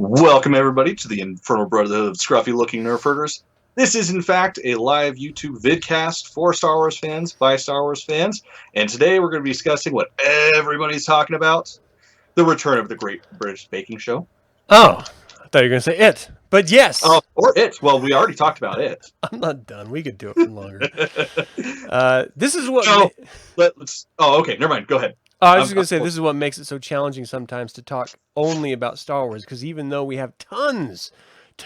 Welcome, everybody, to the Infernal Brotherhood of Scruffy Looking Nerf Herders. This is, in fact, a live YouTube vidcast for Star Wars fans by Star Wars fans, and today we're going to be discussing what everybody's talking about, the return of the Great British Baking Show. Oh, I thought you were going to say it, but yes. Or it. Well, we already talked about it. I'm not done. We could do it for longer. This is what... okay, never mind. Go ahead. I was just going to say, this is what makes it so challenging sometimes to talk only about Star Wars, because even though we have tons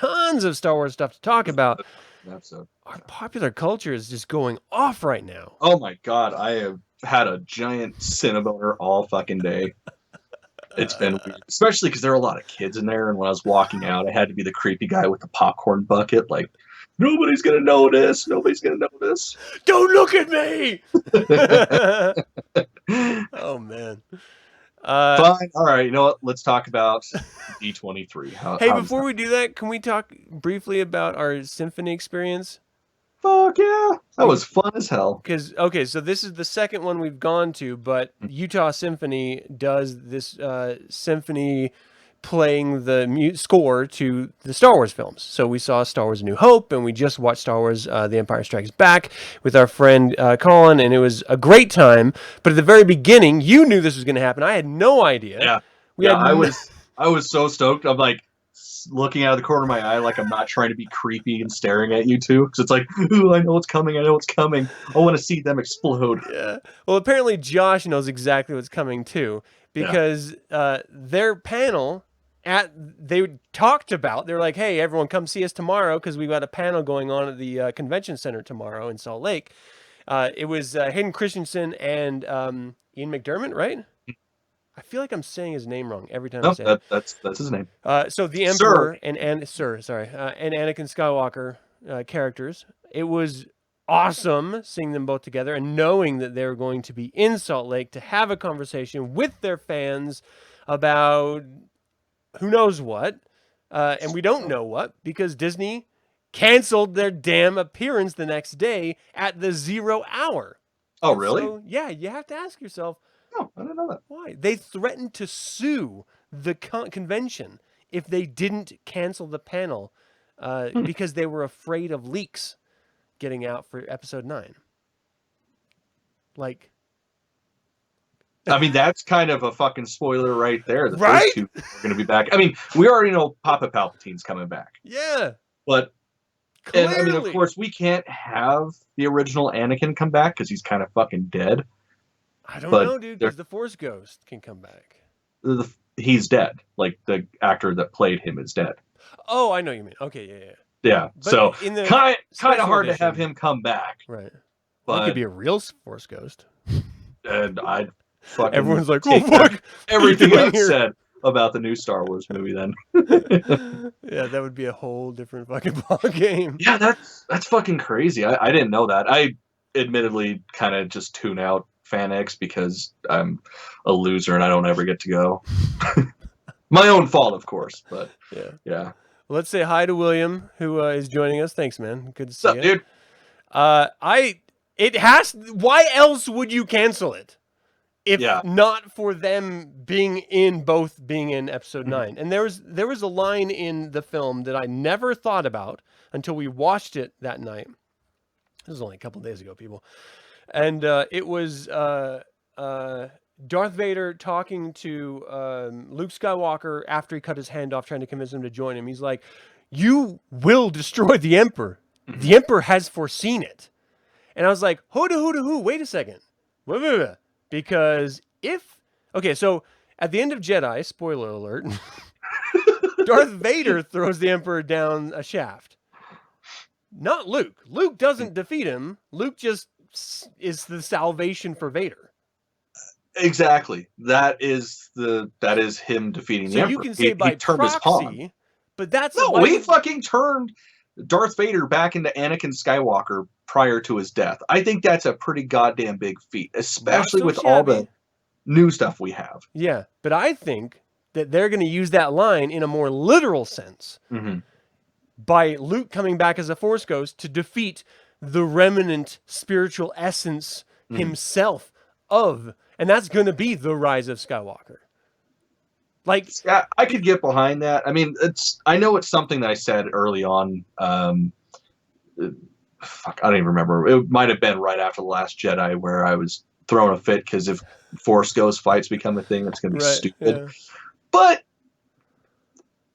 of Star Wars stuff to talk about, our popular culture is just going off right now. Oh my god, I have had a giant Cinnabonner all fucking day. It's been weird, especially because there are a lot of kids in there, and when I was walking out, I had to be the creepy guy with the popcorn bucket, like, nobody's gonna notice, nobody's gonna notice. Don't look at me! Oh, man. Fine, alright, you know what, let's talk about D23. Hey, before we do that, can we talk briefly about our symphony experience? Fuck yeah, that was fun as hell. Because, okay, so this is the second one we've gone to, but Utah Symphony does this symphony playing the score to the Star Wars films. So we saw Star Wars A New Hope, and we just watched Star Wars The Empire Strikes Back with our friend Colin, and it was a great time. But at the very beginning, you knew this was going to happen. I had no idea. Yeah, I was so stoked. I'm like, looking out of the corner of my eye like I'm not trying to be creepy and staring at you two, because it's like, ooh, I know what's coming, I want to see them explode. Yeah, well, apparently Josh knows exactly what's coming too, because their panel they talked about, they're like, hey, everyone come see us tomorrow, because we've got a panel going on at the convention center tomorrow in Salt Lake. It was Hayden Christensen and Ian McDermott, right? I feel like I'm saying his name wrong every time I say it. That's his name. So the Emperor and Anakin Skywalker characters. It was awesome seeing them both together and knowing that they were going to be in Salt Lake to have a conversation with their fans about who knows what, and we don't know what, because Disney canceled their damn appearance the next day at the 0 hour. Oh, really? So, yeah, you have to ask yourself, oh, I didn't know that. Why? They threatened to sue the convention if they didn't cancel the panel because they were afraid of leaks getting out for episode 9. Like, I mean, that's kind of a fucking spoiler right there. The right? first two are going to be back. I mean, we already know Papa Palpatine's coming back. Yeah. But, clearly. And I mean, of course, we can't have the original Anakin come back because he's kind of fucking dead. I don't know, dude, because the Force Ghost can come back. He's dead. Like, the actor that played him is dead. Oh, I know what you mean. Okay, yeah. Yeah, but so kind of hard to have him come back. Right. But he could be a real Force Ghost. And I'd fucking... Everyone's like, oh, fuck! Everything I've said about the new Star Wars movie then. Yeah, that would be a whole different fucking ball game. Yeah, that's fucking crazy. I didn't know that. I admittedly kind of just tune out FanX because I'm a loser and I don't ever get to go. My own fault, of course, but yeah. Well, let's say hi to William, who is joining us. Thanks, man. Good to see you. Dude? Why else would you cancel it? If not for them being in episode 9. And there was a line in the film that I never thought about until we watched it that night. This was only a couple days ago, people. And it was Darth Vader talking to Luke Skywalker after he cut his hand off, trying to convince him to join him. He's like, you will destroy the Emperor. The Emperor has foreseen it. And I was like, who? Wait a second. Wait. Because so at the end of Jedi, spoiler alert, Darth Vader throws the Emperor down a shaft. Not Luke. Luke doesn't defeat him. Luke just is the salvation for Vader. Exactly. That is him defeating the Emperor. So you can say by proxy, but that's he fucking turned Darth Vader back into Anakin Skywalker prior to his death. I think that's a pretty goddamn big feat, especially with all the new stuff we have. Yeah, but I think that they're going to use that line in a more literal sense by Luke coming back as a Force Ghost to defeat the remnant spiritual essence himself and that's going to be the rise of Skywalker. Like, yeah, I could get behind that. I mean, I know it's something that I said early on. Fuck, I don't even remember. It might have been right after The Last Jedi where I was throwing a fit because if Force Ghost fights become a thing, it's going to be right, stupid. yeah. But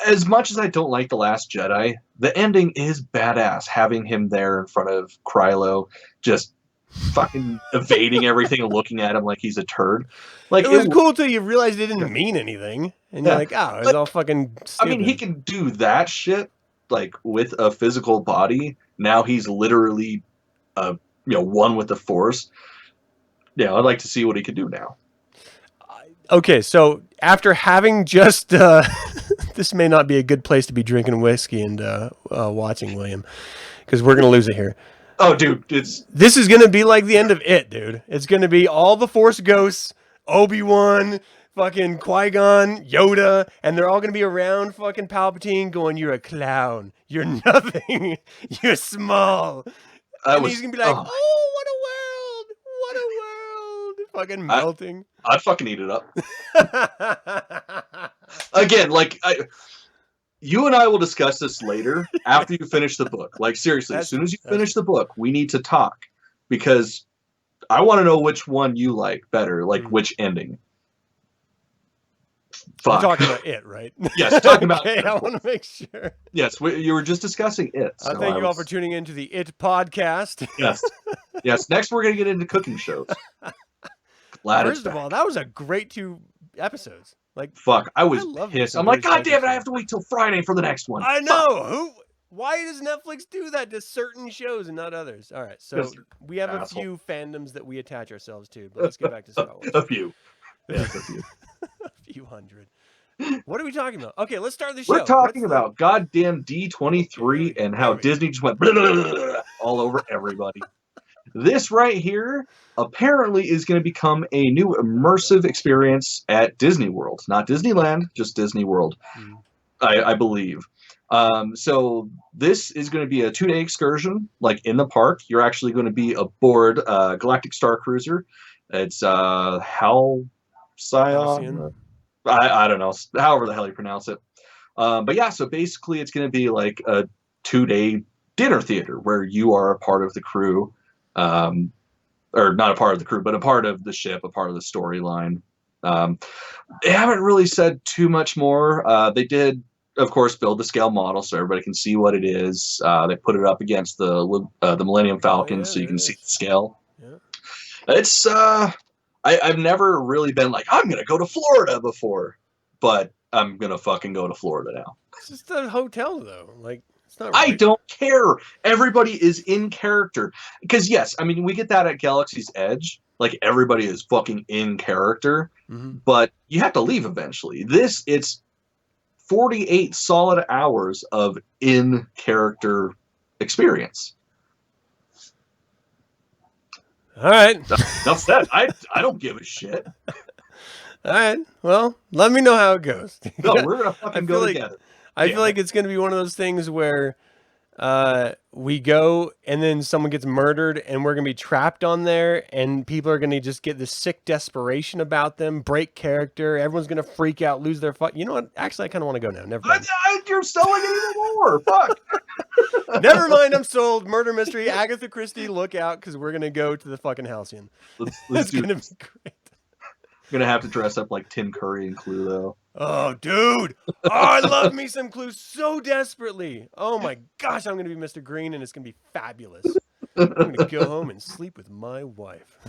as much as I don't like The Last Jedi, the ending is badass. Having him there in front of Krylo, just fucking evading everything and looking at him like he's a turd. Like It was cool till you realized it didn't mean anything, and you're like, oh, it was all fucking stupid. I mean, he can do that shit like with a physical body. Now he's literally, one with the Force. Yeah, I'd like to see what he could do now. Okay, so after having just this may not be a good place to be drinking whiskey and watching, William, because we're gonna lose it here. Oh, dude, this is gonna be like the end of It, dude. It's gonna be all the Force ghosts, Obi-Wan, fucking Qui-Gon, Yoda, and they're all gonna be around fucking Palpatine going, "You're a clown. You're nothing. You're small." And he's gonna be like, "Oh, what a world! What a world!" Fucking melting. I'd fucking eat it up. Again, like you and I will discuss this later after you finish the book. Like, seriously, as soon as you finish the book, we need to talk because I want to know which one you like better, like which ending. Fuck. You're talking about It, right? Yes, talking about It. I want to make sure. Yes, you were just discussing It. So thank you all for tuning into the It podcast. Yes. Yes, next we're going to get into cooking shows. First of all, that was a great 2 episodes. Like, fuck, I was pissed. I'm like, God damn it, I have to wait till Friday for the next one. I know. Why does Netflix do that to certain shows and not others? All right, so we have a few fandoms that we attach ourselves to, but let's get back to Star Wars. A few. Yes, a few. A few hundred. What are we talking about? Okay, let's start the show. We're talking about goddamn D23 and how Disney just went blah, blah, blah, blah, all over everybody. This right here apparently is going to become a new immersive experience at Disney World. Not Disneyland, just Disney World, I believe. So this is going to be a 2-day excursion, like in the park. You're actually going to be aboard Galactic Star Cruiser. It's Halcyon. I don't know, however the hell you pronounce it. But yeah, so basically it's going to be like a 2-day dinner theater where you are a part of the crew. Or not a part of the crew, but a part of the ship, a part of the storyline. They haven't really said too much more. They did, of course, build the scale model so everybody can see what it is. They put it up against the Millennium Falcon so you can see the scale. Yeah. It's I've never really been like, I'm gonna go to Florida before, but I'm gonna fucking go to Florida now. It's just a hotel though, like. Right. I don't care. Everybody is in character. Because, yes, I mean, we get that at Galaxy's Edge. Like, everybody is fucking in character. Mm-hmm. But you have to leave eventually. It's 48 solid hours of in-character experience. All right. Enough said. I don't give a shit. All right. Well, let me know how it goes. No, we're going to fucking go together. I feel like it's going to be one of those things where we go and then someone gets murdered and we're going to be trapped on there and people are going to just get this sick desperation about them, break character. Everyone's going to freak out, lose their fuck. You know what? Actually, I kind of want to go now. Never mind. You're selling it even more. Fuck. Never mind. I'm sold. Murder mystery. Agatha Christie, look out because we're going to go to the fucking Halcyon. It's going to be great. I'm going to have to dress up like Tim Curry and Clue, though. Oh, dude. Oh, I love me some Clue so desperately. Oh, my gosh. I'm going to be Mr. Green, and it's going to be fabulous. I'm going to go home and sleep with my wife.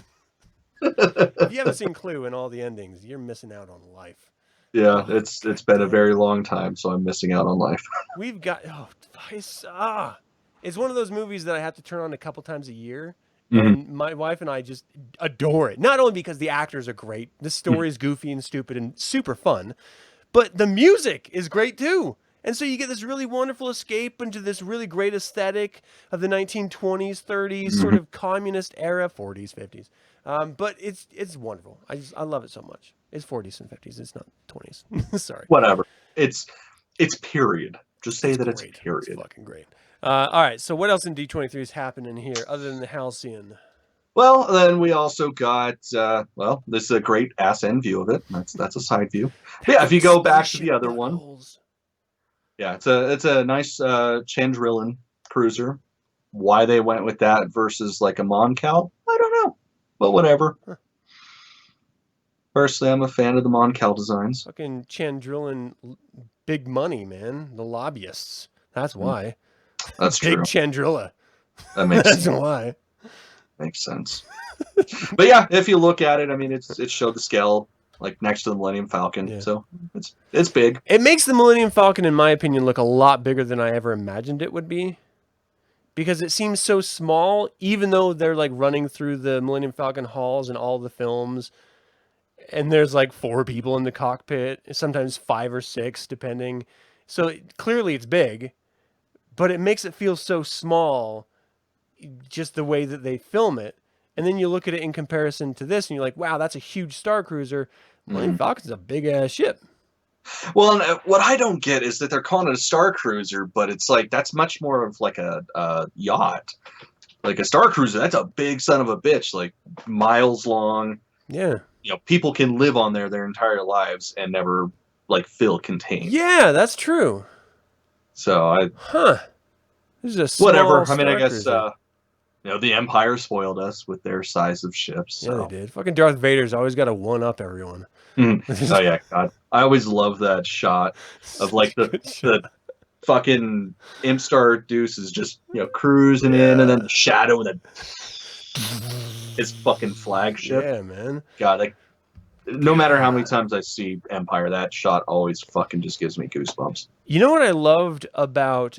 If you haven't seen Clue and all the endings, you're missing out on life. Yeah, it's been a very long time, so I'm missing out on life. We've got... it's one of those movies that I have to turn on a couple times a year. And my wife and I just adore it. Not only because the actors are great, the story is goofy and stupid and super fun, but the music is great too. And so you get this really wonderful escape into this really great aesthetic of the 1920s, 30s, sort of communist era, 40s, 50s. But it's wonderful. I love it so much. It's 40s and 50s. It's not 20s. Sorry. Whatever. It's period. Just say that it's period. It's fucking great. All right, so what else in D23 is happening here other than the Halcyon? Well, then we also got well, this is a great ass end view of it. That's a side view. But yeah, if you Big go back to the spaceship other one, buttholes. yeah, it's a nice Chandrillan cruiser. Why they went with that versus like a Moncal, I don't know, but whatever. Huh. Personally, I'm a fan of the Moncal designs. Fucking Chandrillan, big money, man. The lobbyists. That's why. That's Big true. Chandrilla. That makes That's sense. why. Makes sense. But yeah, if you look at it, I mean, it showed the scale like next to the Millennium Falcon, Yeah. so it's big. It makes the Millennium Falcon, in my opinion, look a lot bigger than I ever imagined it would be. Because it seems so small, even though they're like running through the Millennium Falcon halls and all the films, and there's like 4 people in the cockpit, sometimes 5 or 6, depending. So clearly it's big, but it makes it feel so small, just the way that they film it. And then you look at it in comparison to this, and you're like, wow, that's a huge Star Cruiser. Millennium Falcon's a big ass ship. Well, and what I don't get is that they're calling it a Star Cruiser, but it's like that's much more of like a yacht. Like a Star Cruiser, that's a big son of a bitch, like miles long. Yeah. You know, people can live on there their entire lives and never like feel contained. Yeah, that's true. So This is a small whatever. I Star mean, I guess Cruiser. you know, the Empire spoiled us with their size of ships. So. Yeah, they did. Fucking Darth Vader's always got to one up everyone. Oh yeah, God. I always love that shot of like the fucking Imp Star Deuce is just, you know, cruising in, and then the shadow and then his fucking flagship. Yeah, man. God, like no matter how many times I see Empire, that shot always fucking just gives me goosebumps. You know what I loved about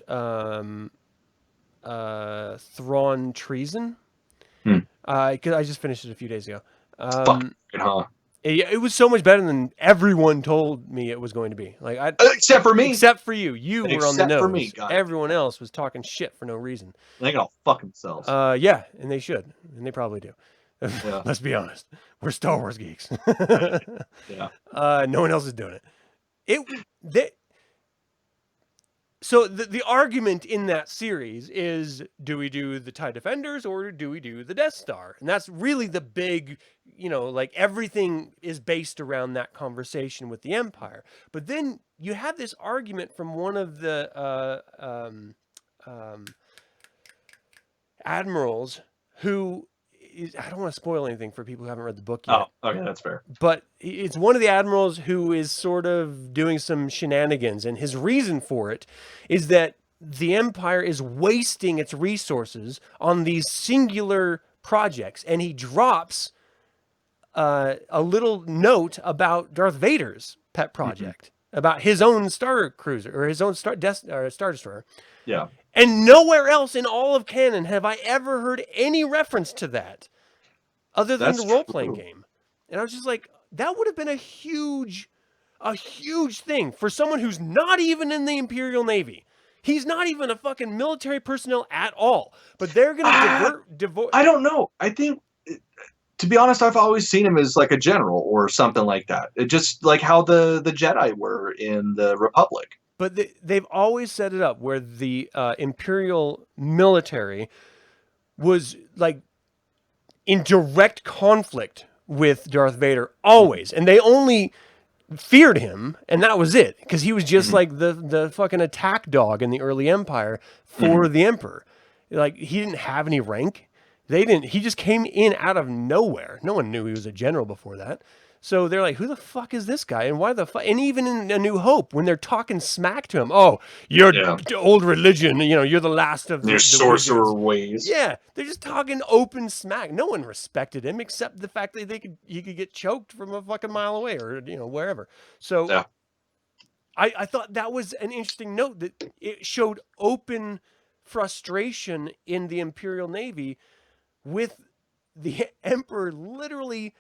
Thrawn Treason? Because I just finished it a few days ago. Fucking great, huh? It was so much better than everyone told me it was going to be. Like except for me. Except for you. You were on the nose. For me, God. Everyone else was talking shit for no reason. They can all fuck themselves. Yeah, and they should. And they probably do. Yeah. Let's be honest. We're Star Wars geeks. Yeah. No one else is doing it. So the argument in that series is, do we do the TIE Defenders or do we do the Death Star? And that's really the big, you know, like everything is based around that conversation with the Empire. But then you have this argument from one of the admirals who is, I don't want to spoil anything for people who haven't read the book yet. Oh, okay, that's fair. But it's one of the admirals who is sort of doing some shenanigans, and his reason for it is that the Empire is wasting its resources on these singular projects, and he drops a little note about Darth Vader's pet project, about his own Star Cruiser or his own Star Destroyer. Yeah. And nowhere else in all of canon have I ever heard any reference to that other than the role-playing game. And I was just like, that would have been a huge thing for someone who's not even in the Imperial Navy. He's not even a fucking military personnel at all. But they're going to divert. I don't know. I think, to be honest, I've always seen him as like a general or something like that. It just like how the Jedi were in the Republic. But they've always set it up where the Imperial military was like in direct conflict with Darth Vader always. And they only feared him, and that was it. Because he was just like the fucking attack dog in the early Empire for the Emperor. Like, he didn't have any rank. He just came in out of nowhere. No one knew he was a general before that. So they're like, who the fuck is this guy? And why the fuck? And even in A New Hope, when they're talking smack to him, oh, your old religion, you know, you're the last of your sorcerer ways. Yeah, they're just talking open smack. No one respected him except the fact that he could get choked from a fucking mile away or, you know, wherever. So I thought that was an interesting note, that it showed open frustration in the Imperial Navy with the Emperor literally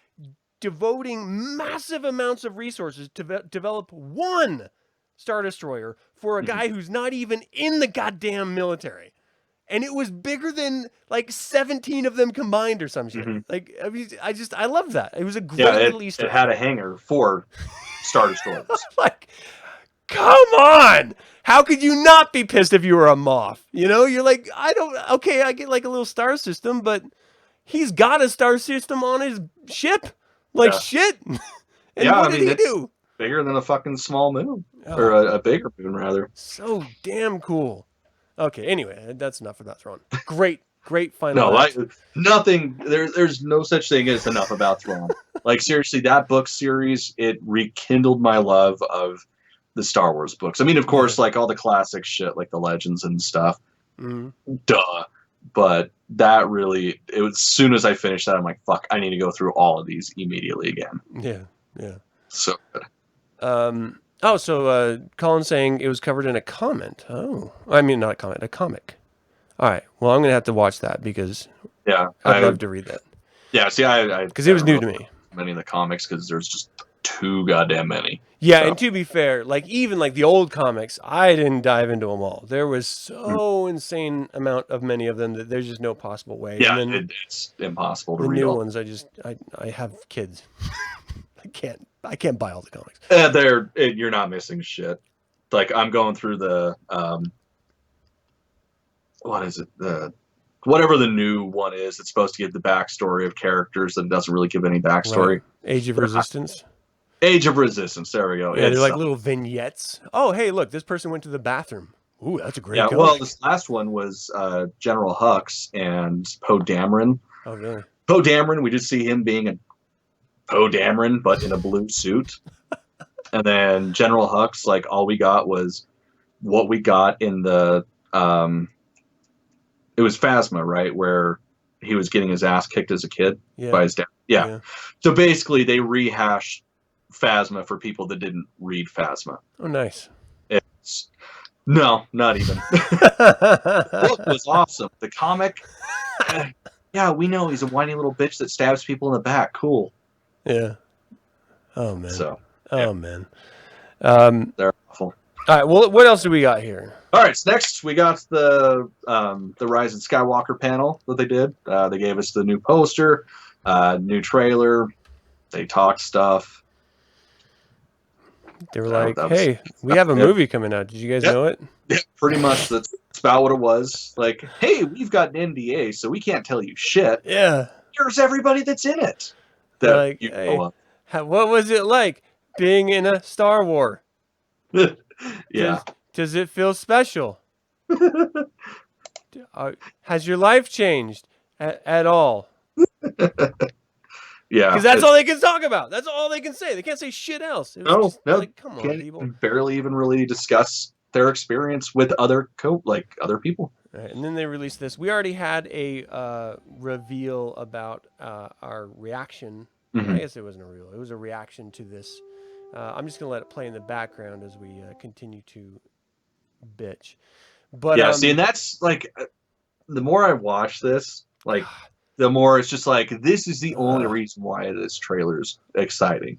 devoting massive amounts of resources to develop one Star Destroyer for a guy who's not even in the goddamn military. And it was bigger than like 17 of them combined or some shit. Like, I mean, I love that. It was a great little Easter egg. It had a hangar for Star Destroyers. Like, come on! How could you not be pissed if you were a Moff? You know, you're like, I get like a little star system, but he's got a star system on his ship. Like shit. And what did he do? Bigger than a fucking small moon. Or a bigger moon, rather. So damn cool. Okay, anyway, that's enough about Thrawn. Great final act. Nothing, there's no such thing as enough about Thrawn. Like, seriously, that book series, it rekindled my love of the Star Wars books. I mean, of course, like all the classic shit, like the Legends and stuff. Duh. But that really, it was, as soon as I finished that, I'm like, fuck, I need to go through all of these immediately again. Yeah. So good. So Colin's saying it was covered in a comment. Oh, I mean, not a comment, a comic. All right. Well, I'm going to have to watch that because I'd love to read that. Yeah, see, because it was new to me. Many of the comics, because there's just too goddamn many. Yeah, and to be fair, like even like the old comics, I didn't dive into them all. There was so insane amount of many of them that there's just no possible way. Yeah, and then, it's impossible to read. The new ones, I have kids. I can't buy all the comics. You're not missing shit. Like, I'm going through the what is it? Whatever the new one is, it's supposed to give the backstory of characters that doesn't really give any backstory. Right. Age of Resistance. Age of Resistance. There we go. Yeah, they're like little vignettes. Oh, hey, look, this person went to the bathroom. Ooh, that's a great. Yeah, well, this last one was General Hux and Poe Dameron. Oh, really? Poe Dameron. We just see him being a Poe Dameron, but in a blue suit. And then General Hux, like, all we got was what we got in the it was Phasma, right, where he was getting his ass kicked as a kid by his dad. Yeah. So basically, they rehashed Phasma for people that didn't read Phasma. Oh, nice. No, not even. The book was awesome. The comic, yeah, we know he's a whiny little bitch that stabs people in the back. Cool. Yeah. Oh man. Man. They're awful. All right. Well, what else do we got here? All right. So next, we got the Rise of Skywalker panel that they did. They gave us the new poster, new trailer. They talked stuff. They were like, "Hey, we have a movie coming out. Did you guys know it?" Yeah, pretty much. That's about what it was. Like, hey, we've got an NDA, so we can't tell you shit. Yeah. Here's everybody that's in it. Like, hey, what was it like being in a Star War? Yeah. Does it feel special? Has your life changed at all? Yeah. Because that's all they can talk about. That's all they can say. They can't say shit else. No. Like, come on, people. Barely even really discuss their experience with other people. Right, and then they released this. We already had a reveal about our reaction. I guess it wasn't a reveal. It was a reaction to this. I'm just going to let it play in the background as we continue to bitch. But yeah, see, and that's like, the more I watch this, like, the more it's just like, this is the only reason why this trailer is exciting.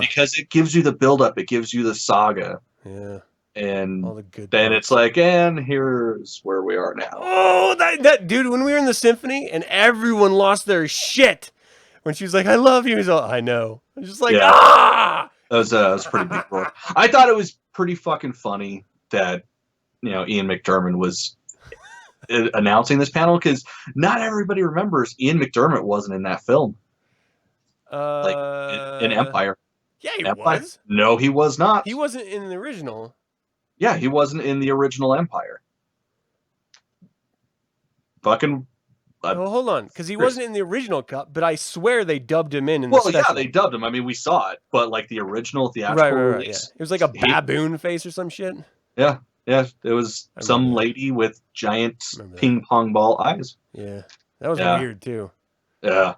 Because it gives you the build-up. It gives you the saga. Yeah. And all the good then parts. It's like, and here's where we are now. Oh, that dude, when we were in the symphony and everyone lost their shit. When she was like, I love you. He's all, I know. I was just like, That was pretty big deal. I thought it was pretty fucking funny that, Ian McDiarmid was announcing this panel, because not everybody remembers Ian McDiarmid wasn't in that film. Like in Empire. Yeah, he was. No, he was not. He wasn't in the original. Yeah, he wasn't in the original Empire. Fucking. Well, hold on, because he wasn't in the original cut, but I swear they dubbed him in the special. Yeah, they dubbed him. I mean, we saw it, but like the original theatrical release, yeah. It was like a baboon face or some shit. Yeah, it was some lady with giant ping pong ball eyes. Yeah, that was weird too. Yeah.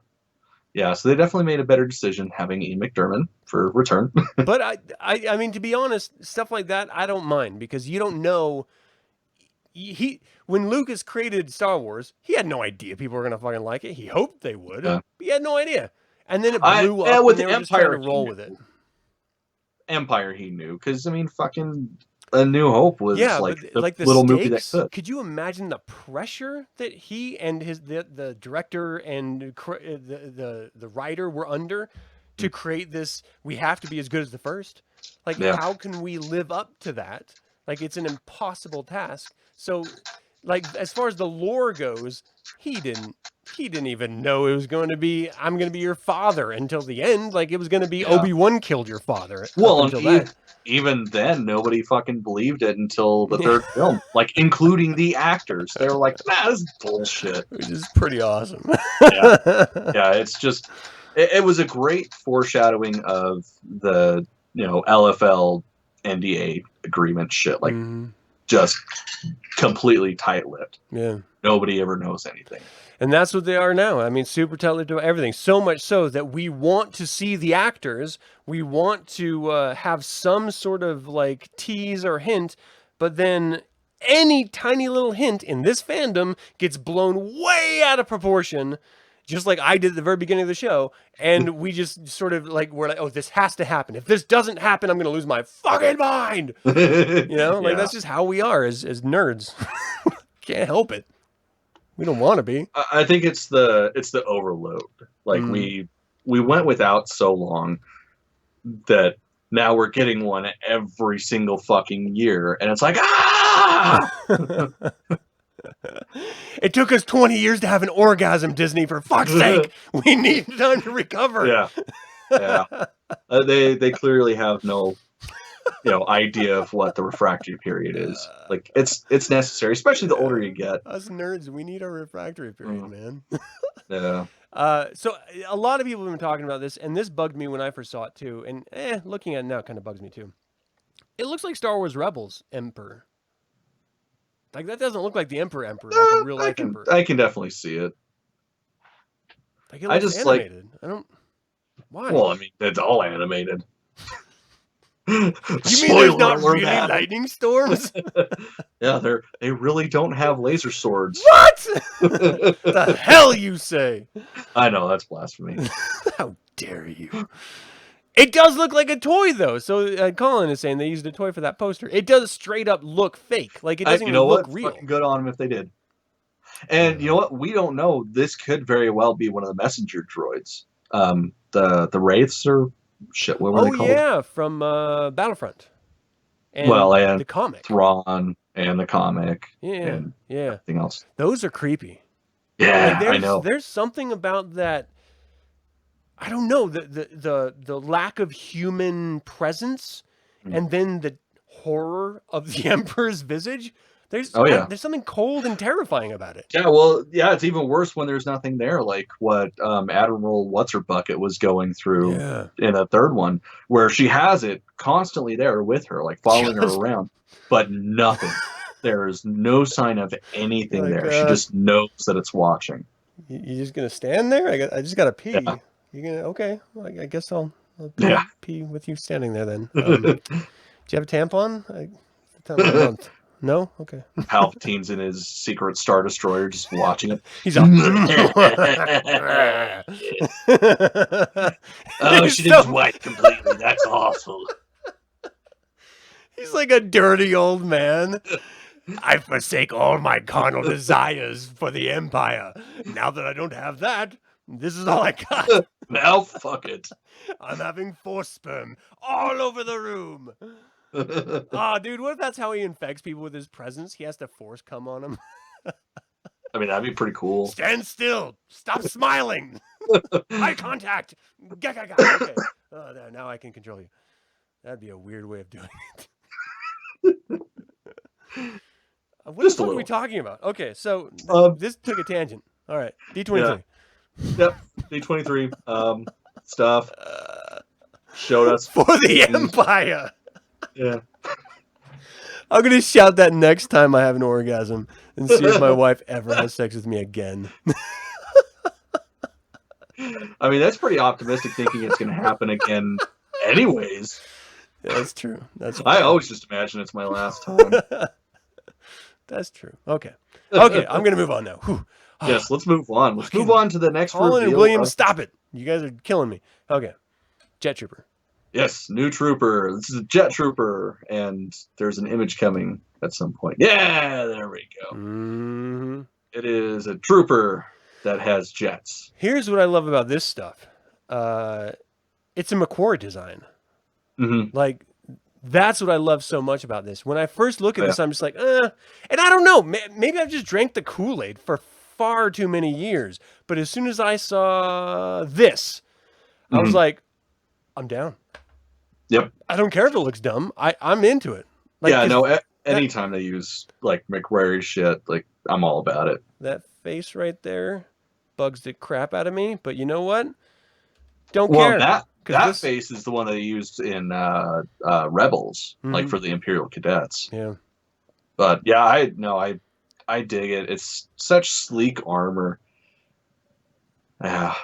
So they definitely made a better decision having Ian McDiarmid for return. But I mean, to be honest, stuff like that I don't mind, because you don't know. When Lucas created Star Wars, he had no idea people were gonna fucking like it. He hoped they would. But he had no idea. And then it blew up, and they were just trying to roll with it. Empire, he knew, because I mean, fucking A New Hope was like the little movie that could you imagine the pressure that he and the director and the writer were under to create this? We have to be as good as the first. Like, how can we live up to that? Like, it's an impossible task. So, like, as far as the lore goes, he didn't He didn't even know it was going to be, I'm going to be your father until the end. Like, it was going to be Yeah. Obi-Wan killed your father. Well, up until that. even then, nobody fucking believed it until the third film, like, including the actors. They were like, nah, this is bullshit. Which is pretty awesome. Yeah. Yeah, it's just, it was a great foreshadowing of the, LFL NDA agreement shit. Like, just completely tight-lipped. Yeah. Nobody ever knows anything. And that's what they are now. I mean, super tight-lipped about everything. So much so that we want to see the actors. We want to have some sort of, like, tease or hint. But then any tiny little hint in this fandom gets blown way out of proportion, just like I did at the very beginning of the show. And we just sort of, like, we're like, oh, this has to happen. If this doesn't happen, I'm going to lose my fucking mind. That's just how we are as nerds. Can't help it. We don't want to be. I think it's the overload. Like we went without so long that now we're getting one every single fucking year, and it's like It took us 20 years to have an orgasm, Disney. For fuck's sake, we need time to recover. Yeah. They clearly have no idea of what the refractory period is. Like it's necessary, especially the older you get. Us nerds, we need our refractory period, man. Yeah. So a lot of people have been talking about this, and this bugged me when I first saw it too. And looking at it now, it kind of bugs me too. It looks like Star Wars Rebels Emperor. Like that doesn't look like the Emperor, like a real life Emperor. I can definitely see it. Like it looks animated. I don't. Why? Well, I mean, it's all animated. You mean there's not really lightning storms? Yeah, they really don't have laser swords. What? The hell you say? I know, that's blasphemy. How dare you? It does look like a toy, though. So Colin is saying they used a toy for that poster. It does straight up look fake. Like it doesn't even look real. Fucking good on them if they did. And you know what? We don't know. This could very well be one of the messenger droids. The Wraiths or shit. What were they called? Oh yeah, from Battlefront. And the comic, Thrawn, and the comic. Yeah, and everything else. Those are creepy. Yeah, I know. There's something about that. I don't know, the lack of human presence, and then the horror of the Emperor's visage. There's something cold and terrifying about it. Yeah, well, yeah, it's even worse when there's nothing there, like what Admiral What's-Her-Bucket was going through in the third one, where she has it constantly there with her, like following her around, but nothing. There's no sign of anything there. She just knows that it's watching. You just gonna stand there? I just gotta pee. Yeah. You're gonna Well, I guess I'll pee with you standing there then. Do you have a tampon? Month. No? Okay. Palpatine's in his secret Star Destroyer just watching it. He's on. Oh, she didn't wipe completely. That's awful. He's like a dirty old man. I forsake all my carnal desires for the Empire. Now that I don't have that, this is all I got. Now fuck it. I'm having force sperm all over the room. Oh, dude, what if that's how he infects people with his presence? He has to force come on them. I mean, that'd be pretty cool. Stand still. Stop smiling. Eye contact. Okay. Oh, there, now I can control you. That'd be a weird way of doing it. What are we talking about? Okay, so this took a tangent. All right, D23. Yep, D23 stuff. Showed us for the Empire. Yeah. I'm going to shout that next time I have an orgasm and see if my wife ever has sex with me again. I mean, that's pretty optimistic thinking it's going to happen again anyways. Yeah, that's true. I always just imagine it's my last time. That's true. Okay, I'm going to move on now. Whew. Yes, let's move on. Let's move on to the next Colin and William, stop it. You guys are killing me. Okay. Jet Trooper. Yes, new trooper. This is a jet trooper, and there's an image coming at some point. Yeah, there we go. Mm-hmm. It is a trooper that has jets. Here's what I love about this stuff. It's a McQuarrie design. Mm-hmm. Like, that's what I love so much about this. When I first look at this, I'm just like, and I don't know. Maybe I've just drank the Kool-Aid for far too many years. But as soon as I saw this, I was like, I'm down. Yep. I don't care if it looks dumb. I'm into it. Like, yeah, no, anytime they use like McQuarrie shit, like I'm all about it. That face right there bugs the crap out of me, but you know what? Don't Well, care. that face is the one they used in Rebels, like for the Imperial Cadets. Yeah. But yeah, I dig it. It's such sleek armor. Yeah.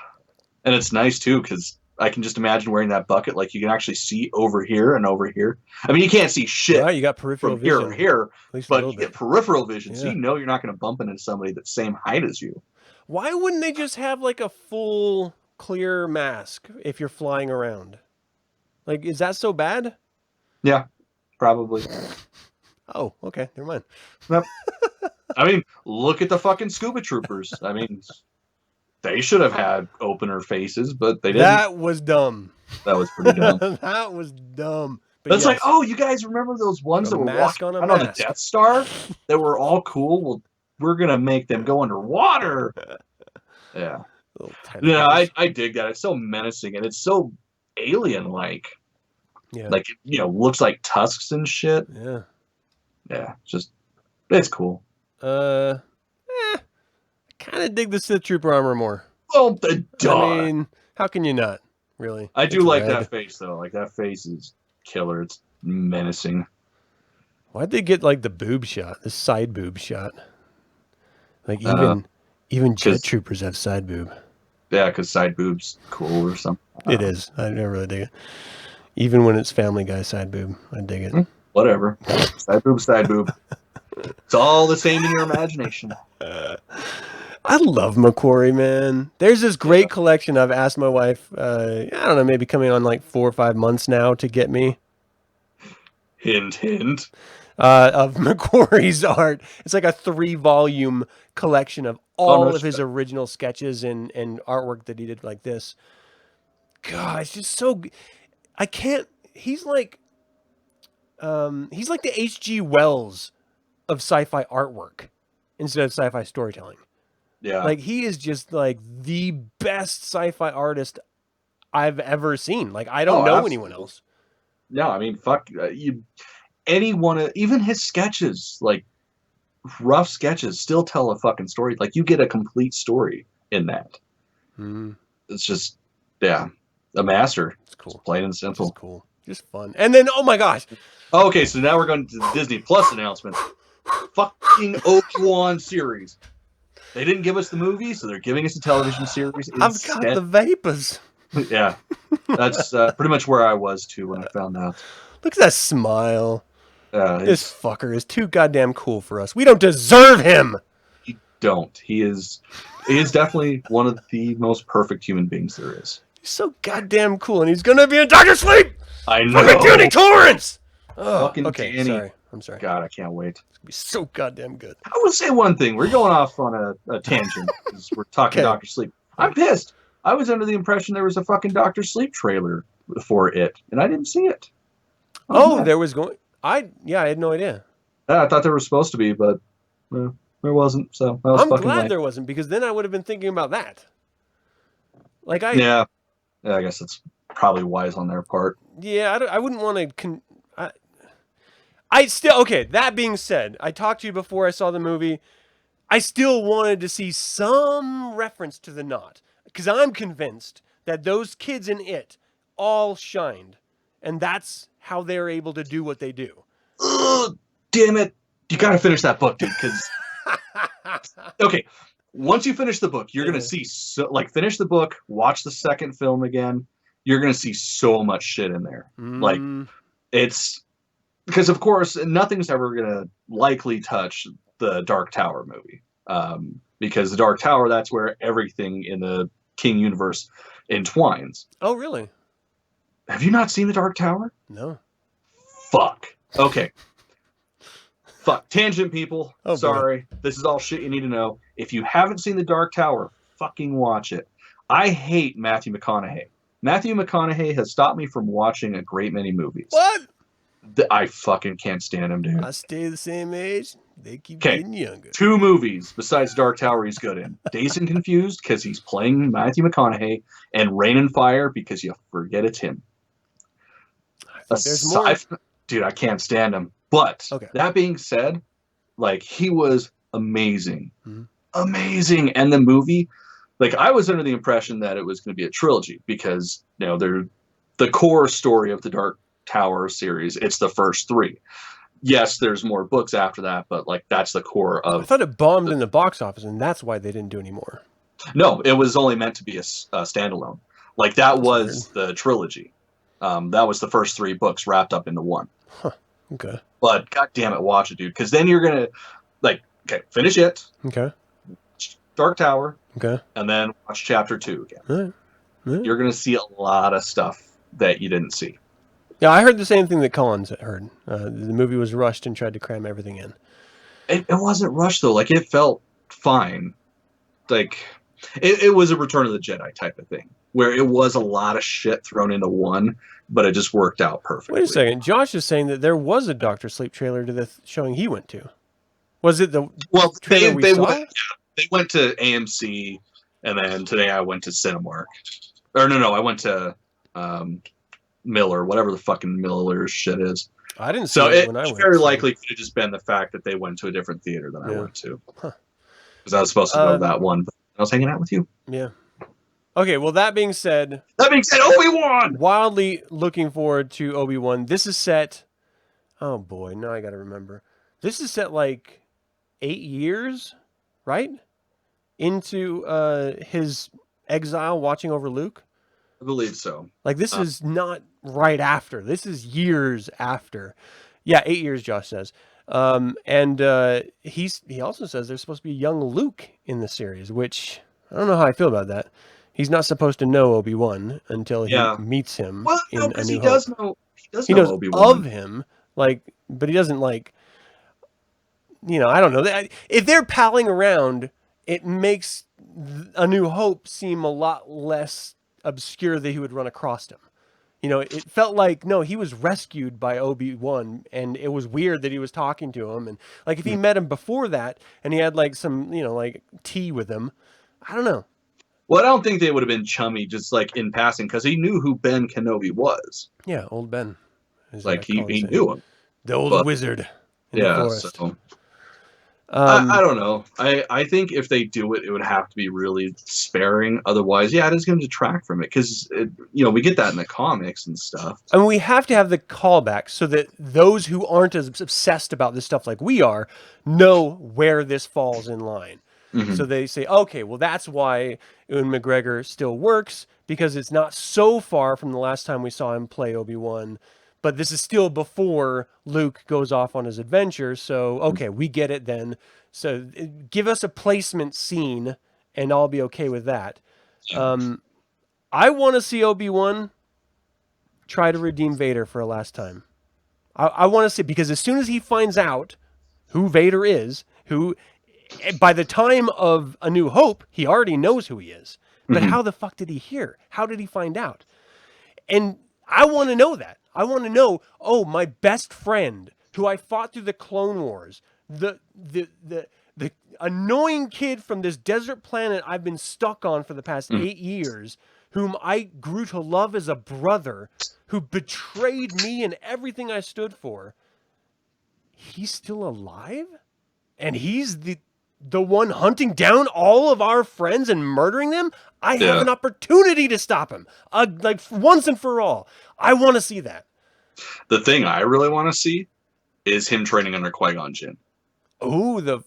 And it's nice too, because I can just imagine wearing that bucket. Like you can actually see over here and over here. I mean, you can't see shit. Right, you got peripheral from here vision. or here, but you get peripheral vision, Yeah. so you know you're not going to bump into somebody that's same height as you. Why wouldn't they just have like a full clear mask if you're flying around? Like, is that so bad? Yeah, probably. Oh, okay, never mind. Yep. I mean, look at the fucking scuba troopers. I mean, they should have had opener faces, but they didn't. That was dumb. That was pretty dumb. That was dumb. But it's like, oh, you guys remember those ones that were walking around on the Death Star that were all cool? Well, we're gonna make them go underwater. Yeah. Yeah, I dig that. It's so menacing and it's so alien-like. Yeah. Like, you know, looks like tusks and shit. Yeah. Yeah, just it's cool. I kind of dig the Sith Trooper armor more. Oh, duh. I mean, how can you not? Really? I do like that face though. Like that face is killer. It's menacing. Why'd they get like the boob shot, the side boob shot? Like even jet troopers have side boob. Yeah, because side boob's cool or something. It is. I never really dig it. Even when it's Family Guy side boob, I dig it. Whatever. Side boob, side boob. It's all the same in your imagination. I love McQuarrie, man. There's this great collection I've asked my wife, I don't know, maybe coming on like 4 or 5 months now to get me. Hint, hint. Of McQuarrie's art. It's like a 3-volume collection of all of his original sketches and artwork that he did like this. God, it's just so... I can't... He's like the H.G. Wells of sci-fi artwork instead of sci-fi storytelling. Yeah. Like, he is just like the best sci-fi artist I've ever seen. Like, I don't know anyone else. No, I mean, fuck you. Anyone, even his sketches, like rough sketches, still tell a fucking story. Like you get a complete story in that. It's just, yeah, a master. It's cool, just plain and simple. Just cool, just fun. And then, oh my gosh. Okay, so now we're going to the Disney Plus announcements. Fucking Obi-Wan series. They didn't give us the movie, so they're giving us a television series. I've got the vapors. Yeah, that's pretty much where I was too when I found out. Look at that smile. This fucker is too goddamn cool for us. We don't deserve him. You don't. He is definitely one of the most perfect human beings there is. He's so goddamn cool, and he's gonna be in Dr. Sleep. I know. Fucking Danny Torrance. Fucking okay, Danny. sorry. I'm sorry. God, I can't wait. It's gonna be so goddamn good. I will say one thing. We're going off on a tangent because we're talking Dr. Sleep. I'm pissed. I was under the impression there was a fucking Dr. Sleep trailer for it, and I didn't see it. There was going... I had no idea. Yeah, I thought there was supposed to be, but there wasn't. So I was I'm fucking glad lame. there wasn't, because then I would have been thinking about that. Like yeah, I guess that's probably wise on their part. Yeah, I wouldn't want to. I still okay. That being said, I talked to you before I saw the movie. I still wanted to see some reference to the knot, because I'm convinced that those kids in it all shined, and that's how they're able to do what they do. Ugh, damn it. You got to finish that book, dude, because... Okay, once you finish the book, you're going to see... finish the book, watch the second film again, you're going to see so much shit in there. Like, it's... Because, of course, nothing's ever going to likely touch the Dark Tower movie. Because the Dark Tower, that's where everything in the King universe entwines. Oh, really? Have you not seen the Dark Tower? No. Fuck. Okay. Fuck. Tangent, people. Oh, sorry. Boy. This is all shit you need to know. If you haven't seen the Dark Tower, fucking watch it. I hate Matthew McConaughey. Matthew McConaughey has stopped me from watching a great many movies. What? I fucking can't stand him, dude. I stay the same age. They keep Okay, getting younger. 2 movies besides Dark Tower he's good in. Dazed and Confused, because he's playing Matthew McConaughey, and Rain and Fire, because you forget it's him. I think there's more. Dude, I can't stand him. But that being said, like, he was amazing. Mm-hmm. Amazing. And the movie, like, I was under the impression that it was going to be a trilogy because, you know, they're the core story of the Dark Tower series. It's the first 3. Yes, there's more books after that, but, like, that's the core of... I thought it bombed in the box office, and that's why they didn't do any more. No, it was only meant to be a standalone. Like, that's was weird. The trilogy. That was the first 3 books wrapped up into one. Huh. Okay. But, god damn it, watch it, dude. Because then you're going to, like, okay, finish it. Okay. Dark Tower. Okay. And then watch chapter 2 again. All right. You're going to see a lot of stuff that you didn't see. Yeah, I heard the same thing that Collins heard. The movie was rushed and tried to cram everything in. It wasn't rushed, though. Like, it felt fine. Like, it was a Return of the Jedi type of thing, where it was a lot of shit thrown into one, but it just worked out perfectly. Wait a second. Josh is saying that there was a Dr. Sleep trailer to the showing he went to. Was it the trailer we saw? They went to AMC, and then today I went to Cinemark. Or no, I went to Miller, whatever the fucking Miller shit is. I didn't see it when I went. Very likely could have just been the fact that they went to a different theater than I went to. Because I was supposed to go to that one, but I was hanging out with you. Yeah. Okay, well, that being said, Obi-Wan! Wildly looking forward to Obi-Wan. This is set... Oh, boy, now I got to remember. This is set, like, 8 years, right? Into his exile watching over Luke? I believe so. Like, this is not right after. This is years after. Yeah, 8 years, Josh says. And he also says there's supposed to be a young Luke in the series, which I don't know how I feel about that. He's not supposed to know Obi-Wan until he meets him in A New Hope. He knows Obi-Wan. of him, like, but he doesn't, like, you know, I don't know. If they're palling around, it makes A New Hope seem a lot less obscure that he would run across him. You know, it felt like, no, he was rescued by Obi-Wan, and it was weird that he was talking to him. And, like, if he met him before that, and he had, like, some, you know, like, tea with him, I don't know. Well, I don't think they would have been chummy just, like, in passing, because he knew who Ben Kenobi was. Yeah, old Ben. Like, he knew him. The old wizard in the forest. So... I don't know. I think if they do it, it would have to be really sparing. Otherwise, it is going to detract from it because, you know, we get that in the comics and stuff. And we have to have the callback so that those who aren't as obsessed about this stuff like we are know where this falls in line. Mm-hmm. So they say, okay, well, that's why Ewan McGregor still works, because it's not so far from the last time we saw him play Obi-Wan. But this is still before Luke goes off on his adventure. So, okay, we get it then. So give us a placement scene, and I'll be okay with that. I want to see Obi-Wan try to redeem Vader for a last time. I want to see, because as soon as he finds out who Vader is, who by the time of A New Hope, he already knows who he is. But how the fuck did he hear? How did he find out? And I want to know that. I want to know, oh, my best friend who I fought through the Clone Wars, the annoying kid from this desert planet I've been stuck on for the past 8 years, whom I grew to love as a brother, who betrayed me and everything I stood for. He's still alive? And he's the one hunting down all of our friends and murdering them? I have an opportunity to stop him, like once and for all. I want to see that. The thing I really want to see is him training under Qui-Gon Jinn.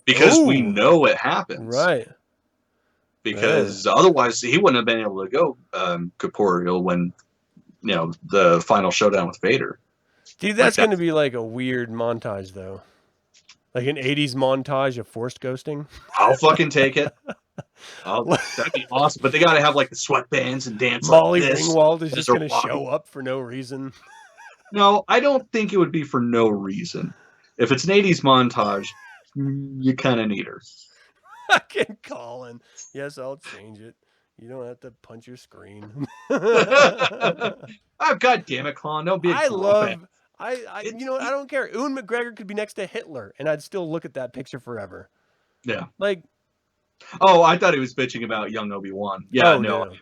Because we know it happens, right? Because otherwise he wouldn't have been able to go corporeal when, you know, the final showdown with Vader. Dude, that's going to be like a weird montage, though. Like an 80s montage of forced ghosting. I'll fucking take it. That'd be awesome. But they got to have like the sweatbands and dance. Molly like this. Ringwald is just going to show up for no reason. No, I don't think it would be for no reason. If it's an 80s montage, you kind of need her. Fucking Colin. Yes, I'll change it. You don't have to punch your screen. God damn it, Colin. Don't be a I You know what? I don't care. Ewan McGregor could be next to Hitler, and I'd still look at that picture forever. Yeah. Like, oh, I thought he was bitching about young Obi-Wan. Yeah, no.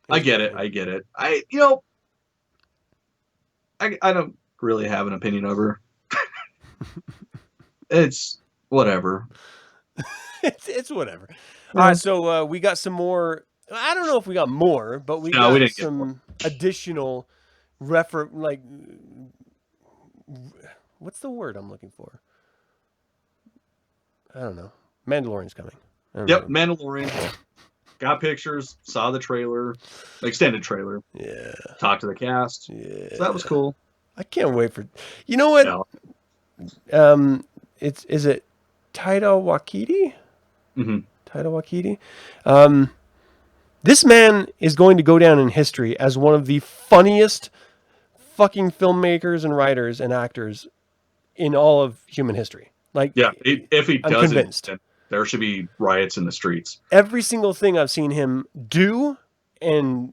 I get it. I get it. You know, I don't really have an opinion over. It's whatever. it's whatever. All right, so we got some more. I don't know if we got more, but we got some additional like, what's the word I'm looking for? I don't know. Mandalorian's coming. Yep, Mandalorian. Got pictures, saw the trailer, extended trailer. Yeah. Talked to the cast. Yeah. So that was cool. I can't wait for. You know what? Yeah. Is it Taika Waititi? Mm-hmm. Taika Waititi. This man is going to go down in history as one of the funniest fucking filmmakers and writers and actors in all of human history. Like, yeah, if he doesn't, convinced. There should be riots in the streets. Every single thing I've seen him do and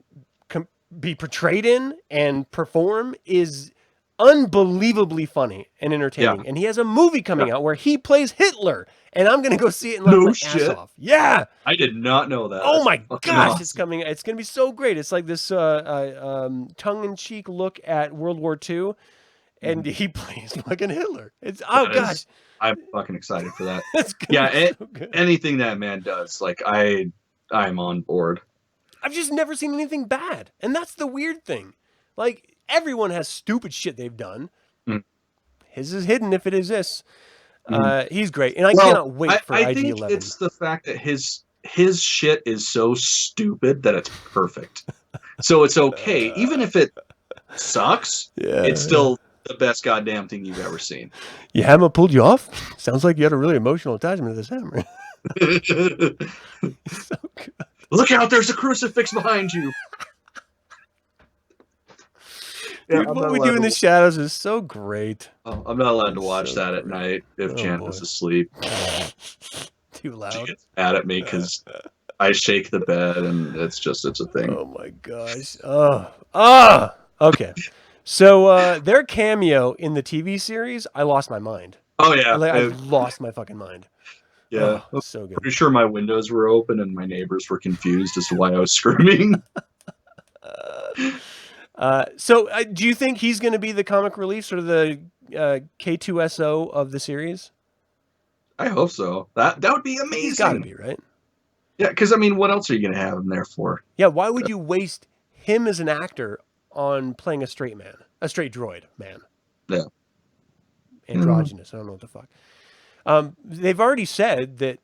be portrayed in and perform is unbelievably funny and entertaining. Yeah. And he has a movie coming out where he plays Hitler, and I'm going to go see it and laugh my ass off. Yeah. I did not know that. Oh my gosh, awesome. It's coming. It's going to be so great. It's like this tongue-in-cheek look at World War II, and he plays fucking Hitler. It's gosh. I'm fucking excited for that. Yeah, so anything that man does, like I'm on board. I've just never seen anything bad, and that's the weird thing. Like, everyone has stupid shit they've done. His is hidden if it exists. He's great, and I cannot wait for IG-11. I think it's the fact that his shit is so stupid that it's perfect. So it's okay, even if it sucks. Yeah, it's still the best goddamn thing you've ever seen. Your hammer pulled you off? Sounds like you had a really emotional attachment to this hammer. So good. Look out, there's a crucifix behind you. Dude, what we do in the shadows is so great. Oh, I'm not allowed to watch that at night if Janice is asleep. Too loud. She gets mad at me because I shake the bed, and it's a thing. Oh my gosh. Okay. So their cameo in the TV series, I lost my mind. Oh yeah, I lost my fucking mind. Yeah, so good. Pretty sure my windows were open and my neighbors were confused as to why I was screaming. So do you think he's going to be the comic relief, sort of the K2SO of the series? I hope so. That would be amazing. He's got to be, right? Yeah, because I mean, what else are you going to have him there for? Yeah, why would you waste him as an actor on playing a straight droid man? Yeah. Androgynous. I don't know what the fuck. They've already said that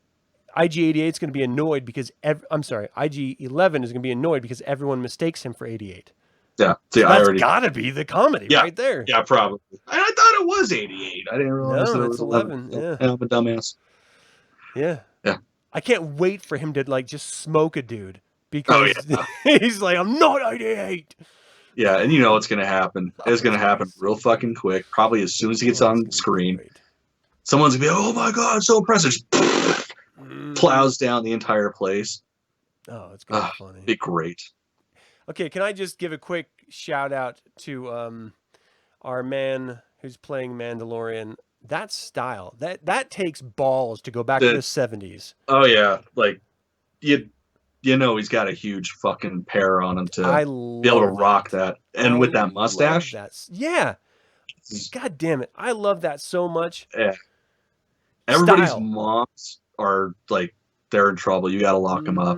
IG-88 is going to be annoyed because IG-11 is going to be annoyed because everyone mistakes him for 88. Yeah, see, so that's got to be the comedy right there. Yeah, probably. I thought it was 88. I didn't realize it was 11. Yeah, I'm a dumbass. Yeah. Yeah. I can't wait for him to like just smoke a dude because he's like, I'm not 88. Yeah, and you know what's going to happen. It's going to happen real fucking quick. Probably as soon as he gets on screen. Someone's going to be, oh my God, so impressive. Just plows down the entire place. Oh, it's going to be funny. It'd be great. Okay, can I just give a quick shout out to our man who's playing Mandalorian? That style, that takes balls to go back to the 70s. Oh yeah, like you know he's got a huge fucking pair on him to be able to rock that, and with that mustache. Yeah, God damn it, I love that so much. Yeah, everybody's moms are like they're in trouble. You got to lock him up.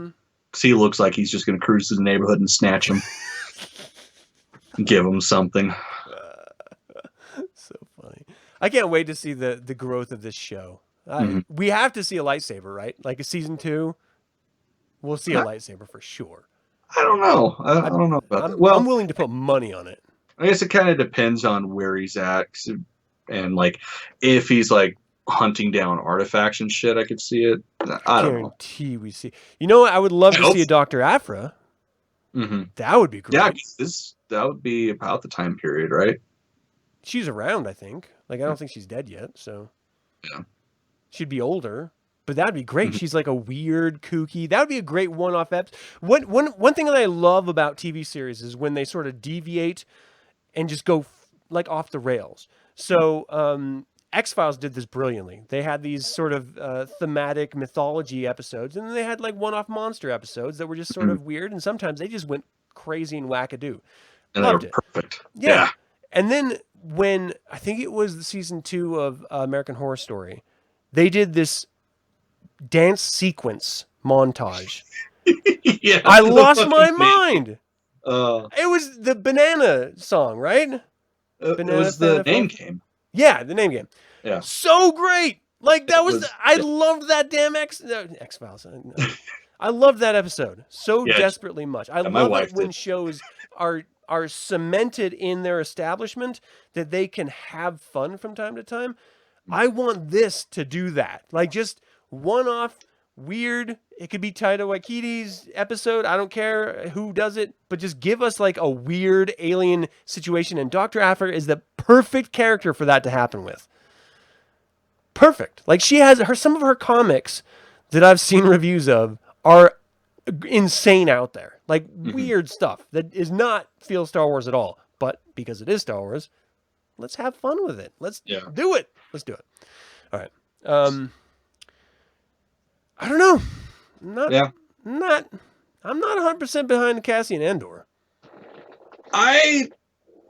He looks like he's just going to cruise through the neighborhood and snatch him. Give him something. So funny. I can't wait to see the growth of this show. We have to see a lightsaber, right? Like a season 2, we'll see a lightsaber for sure. I don't know. I don't know about that. Well, I'm willing to put money on it. I guess it kind of depends on where he's at. And like if he's like hunting down artifacts and shit, I could see it. I don't guarantee we see. You know what? I would love to see a Dr. Aphra. That would be great. Yeah, that would be about the time period, right? She's around, I think. Like, I don't think she's dead yet, so yeah, she'd be older. But that'd be great. She's like a weird, kooky. That would be a great one-off episode. One thing that I love about TV series is when they sort of deviate and just go like off the rails. So X-Files did this brilliantly. They had these sort of thematic mythology episodes, and then they had like one-off monster episodes that were just sort of weird, and sometimes they just went crazy and wackadoo. And Loved they were it. perfect. Yeah. And then when I think it was the season 2 of American Horror Story, they did this dance sequence montage. Yeah, I lost my mind. It It was the banana song, right? was the name game. Yeah, the name game. Yeah. So great. Like that was I loved that damn X-Files. I loved that episode so desperately much. I love it when shows are cemented in their establishment that they can have fun from time to time. I want this to do that. Like just one-off weird. It could be Taika Waititi's episode. I don't care who does it, but just give us like a weird alien situation. And Dr. Aphra is the perfect character for that to happen with. Perfect. Like she has some of her comics that I've seen reviews of are insane out there. Like weird stuff that is not feel Star Wars at all. But because it is Star Wars, let's have fun with it. Let's do it. Let's do it. All right. I don't know. I'm not 100% behind Cassian Andor. I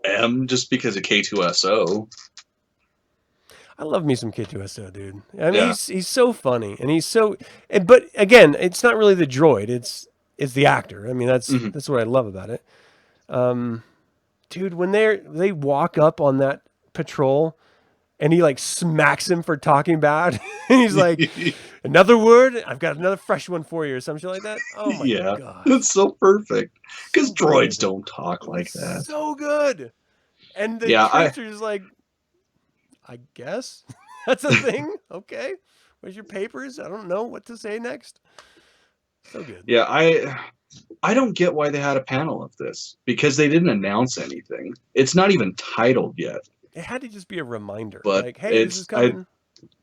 am, just because of K2SO. I love me some K2SO, dude. I mean, he's so funny, and he's so. But again, it's not really the droid; it's the actor. I mean, that's what I love about it. Dude, when they walk up on that patrol, and he like smacks him for talking bad, and he's like, "Another word? I've got another fresh one for you," or something like that. Oh my god, it's so perfect because droids don't talk like that. So good, and the character is like. I guess that's a thing. Okay. Where's your papers? I don't know what to say next. So good. Yeah, I don't get why they had a panel of this because they didn't announce anything. It's not even titled yet. It had to just be a reminder. But like, hey, this is coming. I'm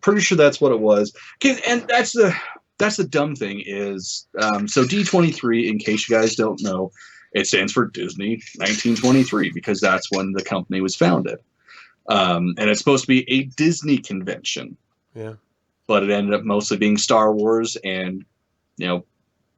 pretty sure that's what it was. And that's the dumb thing is, so D23, in case you guys don't know, it stands for Disney 1923 because that's when the company was founded. And it's supposed to be a Disney convention. Yeah. But it ended up mostly being Star Wars and,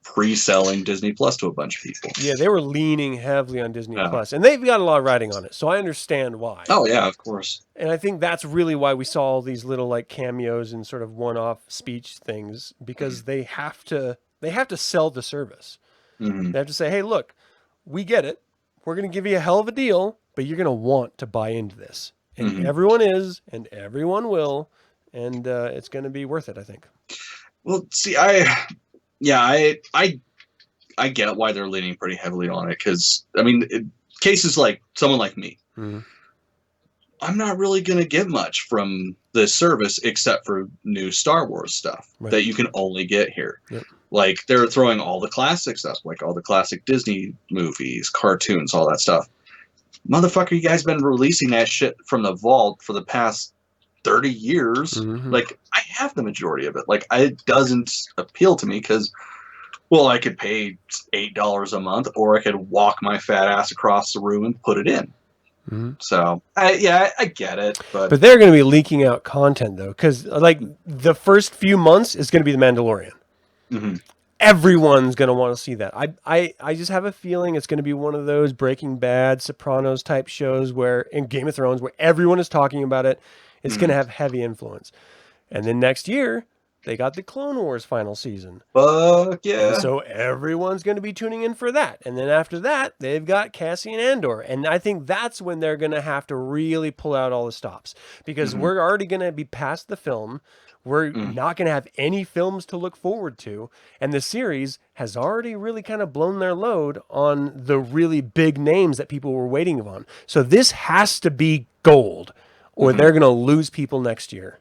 pre-selling Disney Plus to a bunch of people. Yeah, they were leaning heavily on Disney Plus. And they've got a lot of writing on it, so I understand why. Oh, yeah, of course. And I think that's really why we saw all these little like cameos and sort of one-off speech things, because they have to sell the service. They have to say, hey, look, we get it. We're going to give you a hell of a deal, but you're going to want to buy into this. And everyone is, and everyone will, and it's going to be worth it, I think. Well, see, I get why they're leaning pretty heavily on it, because, I mean, cases like someone like me, I'm not really going to get much from this service except for new Star Wars stuff that you can only get here. Yep. Like, they're throwing all the classic stuff, like all the classic Disney movies, cartoons, all that stuff. Motherfucker, you guys been releasing that shit from the vault for the past 30 years. Like, I have the majority of it. Like, it doesn't appeal to me because, well, I could pay $8 a month, or I could walk my fat ass across the room and put it in. So, I get it. But they're going to be leaking out content, though, because, like, the first few months is going to be The Mandalorian. Everyone's going to want to see that. I just have a feeling it's going to be one of those Breaking Bad, Sopranos type shows where, in Game of Thrones, where everyone is talking about it. It's going to have heavy influence. And then next year, they got the Clone Wars final season. Fuck yeah. And so everyone's going to be tuning in for that. And then after that, they've got Cassian Andor. And I think that's when they're going to have to really pull out all the stops. Because we're already going to be past the film. We're not going to have any films to look forward to. And the series has already really kind of blown their load on the really big names that people were waiting on. So this has to be gold, or they're going to lose people next year.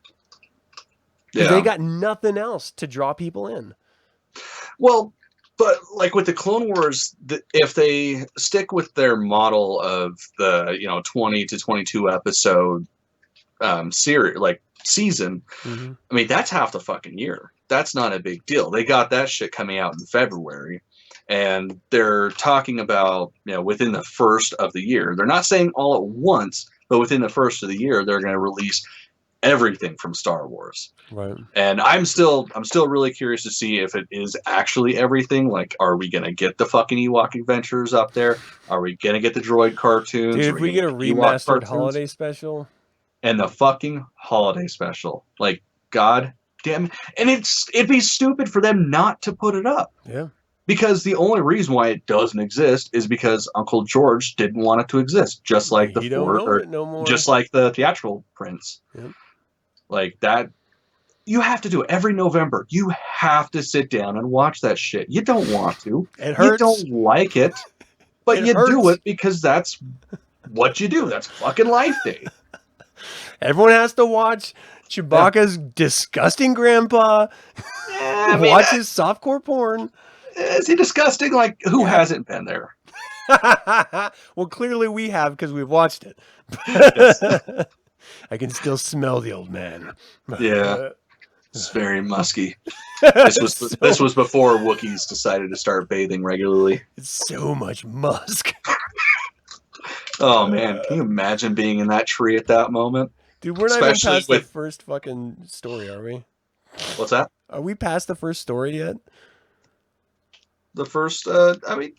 Because they got nothing else to draw people in. Well, but like with the Clone Wars, if they stick with their model of the 20 to 22 episode series, like season, I mean, that's half the fucking year. That's not a big deal. They got that shit coming out in February, and they're talking about within the first of the year. They're not saying all at once, but within the first of the year, they're going to release everything from Star Wars. Right. And I'm still really curious to see if it is actually everything. Like, are we going to get the fucking Ewok adventures up there? Are we going to get the droid cartoons? Dude, Are if we get a Ewok remastered cartoons? holiday special. And the fucking holiday special. Like, god damn it. And it'd be stupid for them not to put it up. Yeah. Because the only reason why it doesn't exist is because Uncle George didn't want it to exist. Just like the just like the theatrical prints. Yep. Like that. You have to do it every November. You have to sit down and watch that shit. You don't want to. It hurts. You don't like it. But you do it because that's what you do. That's fucking Life Day. Everyone has to watch Chewbacca's disgusting grandpa watch his softcore porn. Is he disgusting? Like, who hasn't been there? Well, clearly we have because we've watched it. I can still smell the old man. Yeah. It's very musky. This was before Wookiees decided to start bathing regularly. It's so much musk. Oh, man. Can you imagine being in that tree at that moment? Dude, we're not even past the first fucking story, are we? What's that? Are we past the first story yet? The first, I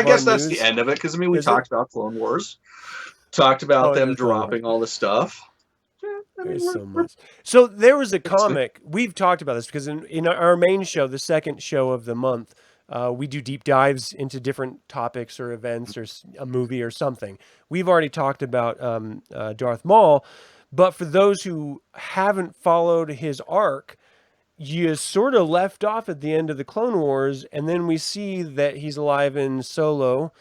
guess that's the end of it, because, we talked about Clone Wars. Talked about them dropping all the stuff. There's so much. So there was a comic, we've talked about this, because in our main show, the second show of the month, we do deep dives into different topics or events or a movie or something. We've already talked about Darth Maul, but for those who haven't followed his arc, you sort of left off at the end of the Clone Wars, and then we see that he's alive in Solo,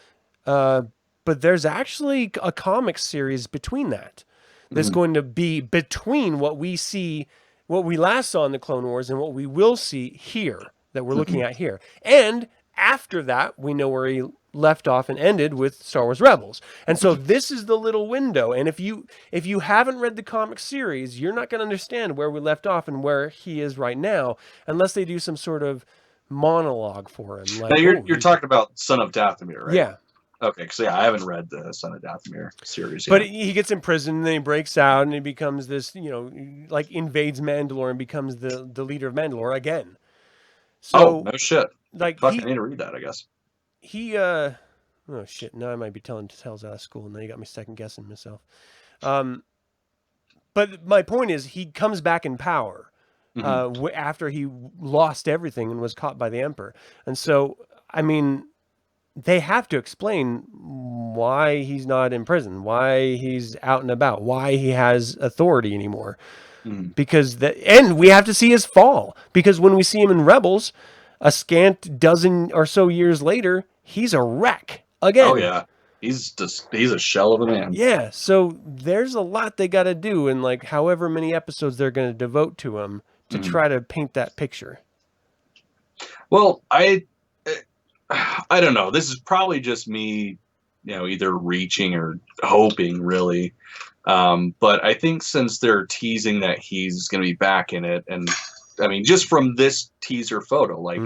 but there's actually a comic series between that. That's going to be between what we see, what we last saw in the Clone Wars and what we will see here, that we're looking at here. And after that, we know where he left off and ended with Star Wars Rebels. And so this is the little window. And if you haven't read the comic series, you're not going to understand where we left off and where he is right now, unless they do some sort of monologue for him. Like, now you're talking about Son of Dathomir, right? Yeah. Okay, because I haven't read the Son of Dathomir series yet. But he gets imprisoned, and then he breaks out, and he becomes this, like invades Mandalore and becomes the leader of Mandalore again. So, no shit. Like, I need to read that, I guess. Oh shit, now I might be telling tales out of school, and now you got me second guessing myself. But my point is, he comes back in power after he lost everything and was caught by the Emperor. And so, they have to explain why he's not in prison, why he's out and about, why he has authority anymore. Because and we have to see his fall, because when we see him in Rebels, a scant dozen or so years later, he's a wreck again. Oh yeah, he's a shell of a man. Yeah, so there's a lot they got to do, and like however many episodes they're going to devote to him to try to paint that picture. Well, I don't know. This is probably just me, either reaching or hoping, really. But I think since they're teasing that he's going to be back in it, and just from this teaser photo, like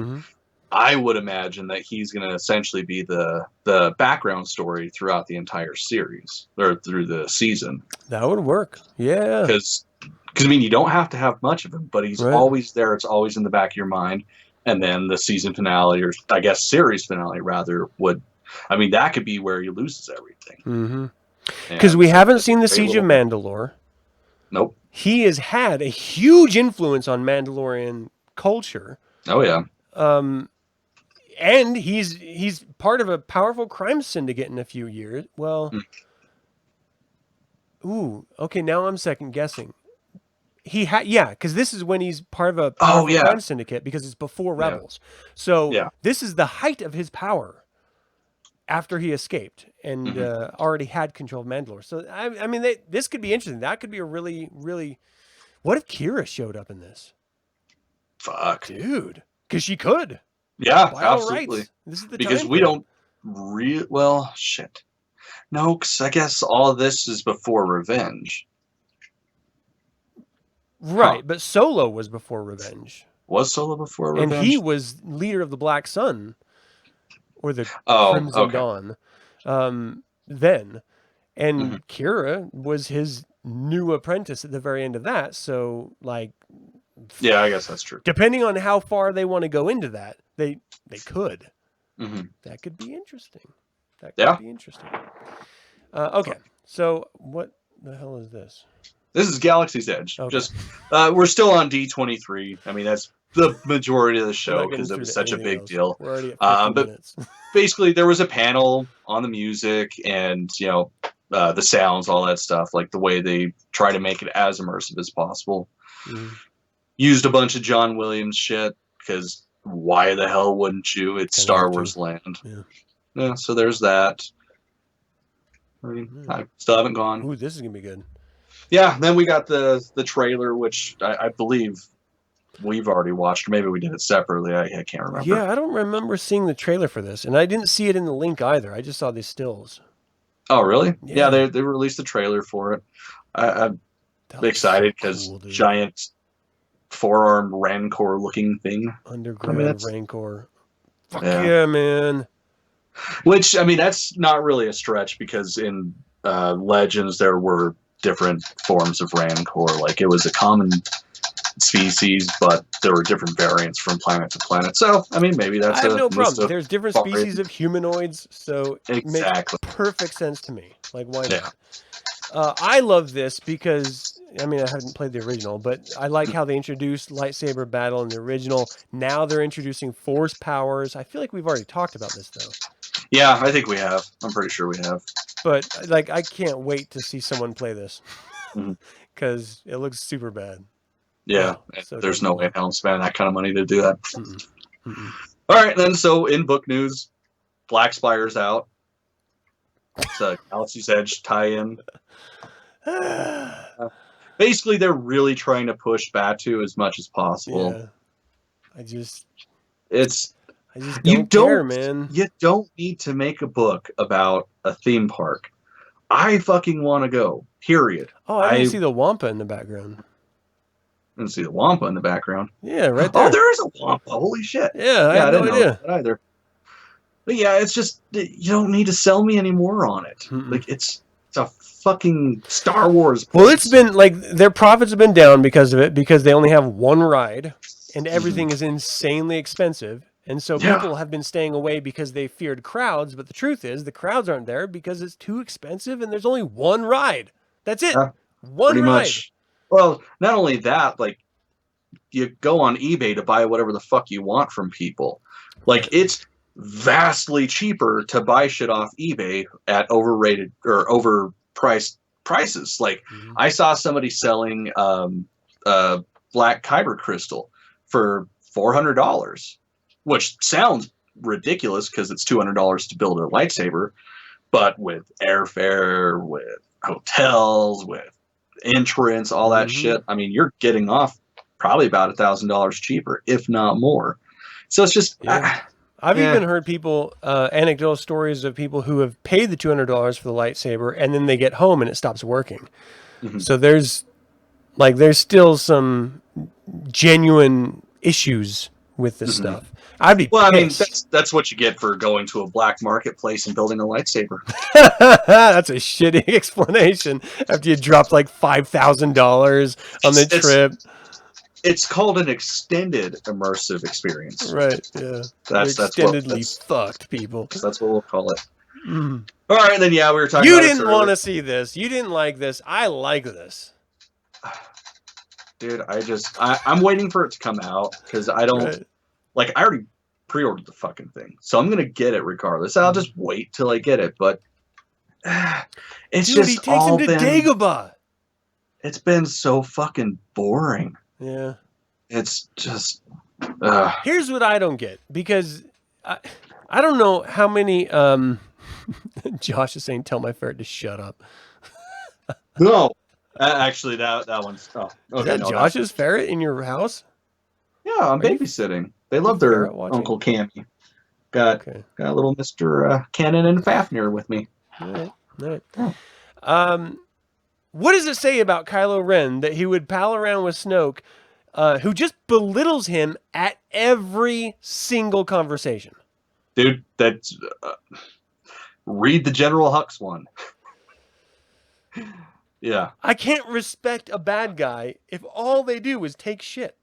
I would imagine that he's going to essentially be the background story throughout the entire series or through the season. That would work. Yeah. Because you don't have to have much of him, but he's always there. It's always in the back of your mind. And then the season finale, or I guess series finale rather, that could be where he loses everything. Because we haven't seen the Siege of Mandalore. Nope. He has had a huge influence on Mandalorian culture. Oh yeah. And he's part of a powerful crime syndicate in a few years. Well, okay, now I'm second guessing. Because this is when he's part of a powerful crime syndicate, because it's before Rebels. So this is the height of his power after he escaped and already had control of Mandalore. So this could be interesting. That could be a really, really. What if Kira showed up in this? Fuck, dude, because she could. Yeah, by absolutely. All rights. This is the because we don't shit. No, because I guess all this is before Revenge. Right, but Solo was before Revenge. Was Solo before Revenge? And he was leader of the Black Sun, or the Crimson Dawn. Then, And Kira was his new apprentice at the very end of that. So, like, yeah, I guess that's true. Depending on how far they want to go into that, they could. That could be interesting. That could be interesting. Okay, so what the hell is this? This is Galaxy's Edge. Okay. Just we're still on D23. I mean, that's the majority of the show because it was such a big deal. We're already at 50 minutes. Basically, there was a panel on the music and the sounds, all that stuff, like the way they try to make it as immersive as possible. Used a bunch of John Williams shit because why the hell wouldn't you? It's Star Wars land. Yeah, so there's that. I mean, I still haven't gone. Ooh, this is gonna be good. Yeah, then we got the trailer, which I believe we've already watched, or maybe we did it separately. I can't remember. Yeah, I don't remember seeing the trailer for this, and I didn't see it in the link either. I just saw these stills. Oh, really? Yeah, they released the trailer for it. I'm excited because so cool, giant four-armed Rancor-looking thing. Underground Rancor. Fuck yeah, man. Which, I mean, that's not really a stretch because in Legends there were different forms of Rancor. Like, it was a common species, but there were different variants from planet to planet. So, I mean, maybe that's I have no problem. There's different species of humanoids, so it makes perfect sense to me. Like, why not? I love this because, I mean, I haven't played the original, but I like how they introduced lightsaber battle in the original. Now they're introducing force powers. I feel like we've already talked about this, though. Yeah, I think we have. I'm pretty sure we have. But, like, I can't wait to see someone play this because it looks super bad. Yeah, so there's no way in hell I'm spending that kind of money to do that. All right, then, so in book news, Black Spire's out. It's a Galaxy's Edge tie-in. Basically, they're really trying to push Batu as much as possible. Yeah. I just don't care, man. You don't need to make a book about a theme park. I fucking want to go. Period. Oh, I didn't see the Wampa in the background. Didn't see the Wampa in the background. Yeah, right there. Oh, there is a Wampa. Holy shit. Yeah, I had no idea. That either. But yeah, it's just, you don't need to sell me any more on it. Like, it's a fucking Star Wars place. Well, it's been, like, their profits have been down because of it, because they only have one ride, and everything is insanely expensive. And so people have been staying away because they feared crowds, but the truth is the crowds aren't there because it's too expensive and there's only one ride. That's it. One ride. Much. Well, not only that, like, you go on eBay to buy whatever the fuck you want from people. Like, it's vastly cheaper to buy shit off eBay at overrated or overpriced prices. Like, I saw somebody selling black kyber crystal for $400, which sounds ridiculous because it's $200 to build a lightsaber, but with airfare, with hotels, with entrance, all that shit, I mean, you're getting off probably about $1,000 cheaper, if not more. So it's just I've even heard people anecdotal stories of people who have paid the $200 for the lightsaber and then they get home and it stops working. So there's still some genuine issues with this stuff. I'd be I mean, that's what you get for going to a black marketplace and building a lightsaber. That's a shitty explanation after you dropped like $5,000 on the trip. It's called an extended immersive experience. Right, yeah. That's extendedly fucked, people. That's what we'll call it. All right, and then, we were talking about You didn't want to see this. You didn't like this. I like this. Dude, I'm waiting for it to come out because I don't... Like, I already pre-ordered the fucking thing, so I'm going to get it regardless. I'll just wait till I get it, but it's just he takes him to Dagobah. It's been so fucking boring. Yeah. It's just... Here's what I don't get, because I don't know how many... Josh is saying, tell my ferret to shut up. No. Actually, that one's... Oh, okay, is that Josh's ferret in your house? Yeah, I'm babysitting. They love their Uncle Cammy. Got a little Mr. Cannon and Fafnir with me. All right. What does it say about Kylo Ren that he would pal around with Snoke, who just belittles him at every single conversation? Dude, that's... read the General Hux one. Yeah. I can't respect a bad guy if all they do is take shit.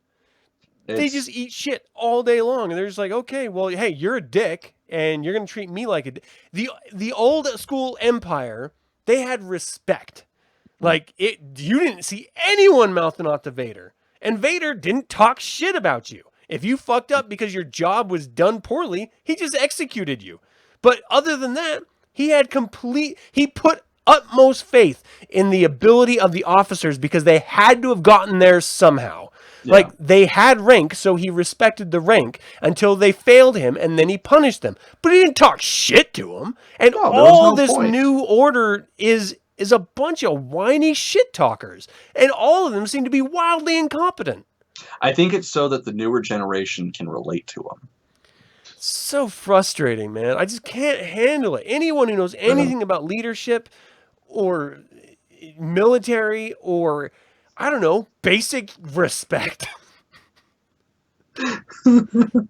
They just eat shit all day long, and they're just like, okay, well, hey, you're a dick, and you're gonna treat me like a the old school empire. They had respect. Like you didn't see anyone mouthing off to Vader, and Vader didn't talk shit about you. If you fucked up because your job was done poorly, he just executed you. But other than that, he put utmost faith in the ability of the officers because they had to have gotten there somehow. Yeah. Like, they had rank, so he respected the rank until they failed him, and then he punished them. But he didn't talk shit to them. And No, all this new order is a bunch of whiny shit talkers. And all of them seem to be wildly incompetent. I think it's so that the newer generation can relate to them. So frustrating, man. I just can't handle it. Anyone who knows anything about leadership or military or, I don't know, basic respect.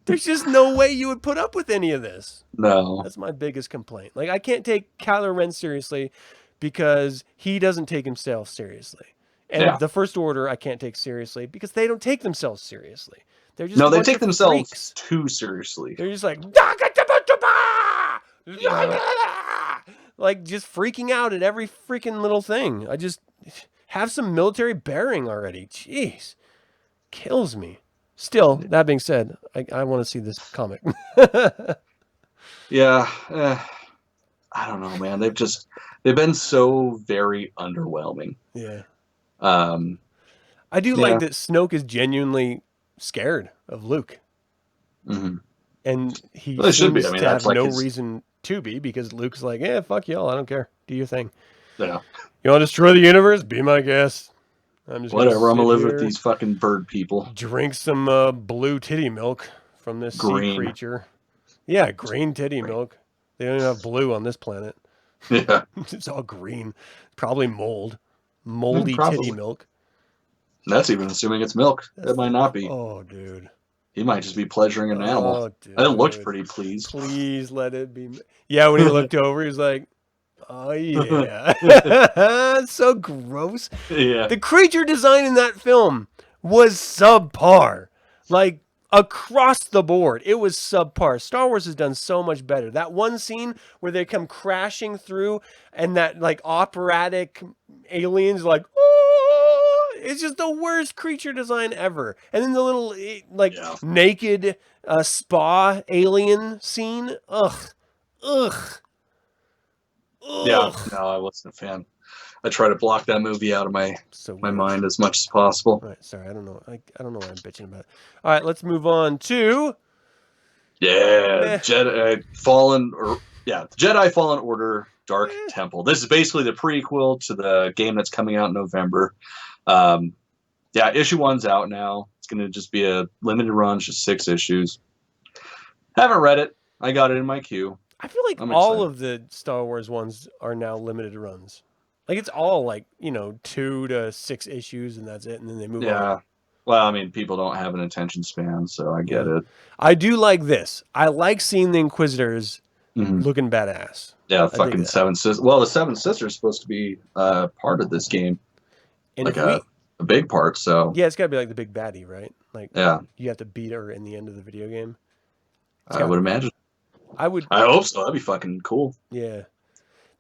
There's just no way you would put up with any of this. No. That's my biggest complaint. Like, I can't take Kylo Ren seriously because he doesn't take himself seriously. And the First Order I can't take seriously because they don't take themselves seriously. They're just they take themselves freaks. too seriously. They're just like, like just freaking out at every freaking little thing. I just have some military bearing already. Jeez, kills me. Still, that being said, I want to see this comic. Yeah, I don't know, man. They've been so very underwhelming. Yeah. I do like that Snoke is genuinely scared of Luke. Mm-hmm. And he should be. I mean, to have like no reason to be because Luke's like, yeah, fuck y'all. I don't care. Do your thing. Yeah. You want to destroy the universe? Be my guest. I'm just whatever. I'm gonna live with these fucking bird people. Drink some blue titty milk from this sea creature. Yeah, green titty milk. They don't even have blue on this planet. Yeah. It's all green. Probably moldy titty milk. That's even assuming it's milk. That might not be. Oh, dude. He might just be pleasuring an animal. Oh, dude. It looked pretty pleased. Please let it be. Yeah, when he looked over, he was like, oh, yeah. So gross. Yeah. The creature design in that film was subpar. Like, across the board, it was subpar. Star Wars has done so much better. That one scene where they come crashing through and that, like, operatic aliens, like, oh, it's just the worst creature design ever. And then the little, like, naked spa alien scene. Ugh. Yeah, no, I wasn't a fan. I try to block that movie out of my mind as much as possible. All right, sorry, I don't know. I don't know what I'm bitching about. All right, let's move on to Jedi Fallen Order Dark Temple. This is basically the prequel to the game that's coming out in November. Issue 1's out now. It's going to just be a limited run, just 6 issues. Haven't read it. I got it in my queue. I feel like all of the Star Wars ones are now limited runs. Like, it's all, like, 2 to 6 issues, and that's it, and then they move on. Yeah. Well, I mean, people don't have an attention span, so I get it. I do like this. I like seeing the Inquisitors looking badass. Yeah, fucking Seven Sisters. Well, the Seven Sisters is supposed to be part of this game. And like a big part, so... Yeah, it's got to be like the big baddie, right? Like, yeah. You have to beat her in the end of the video game. I would imagine. I hope so. That'd be fucking cool. Yeah.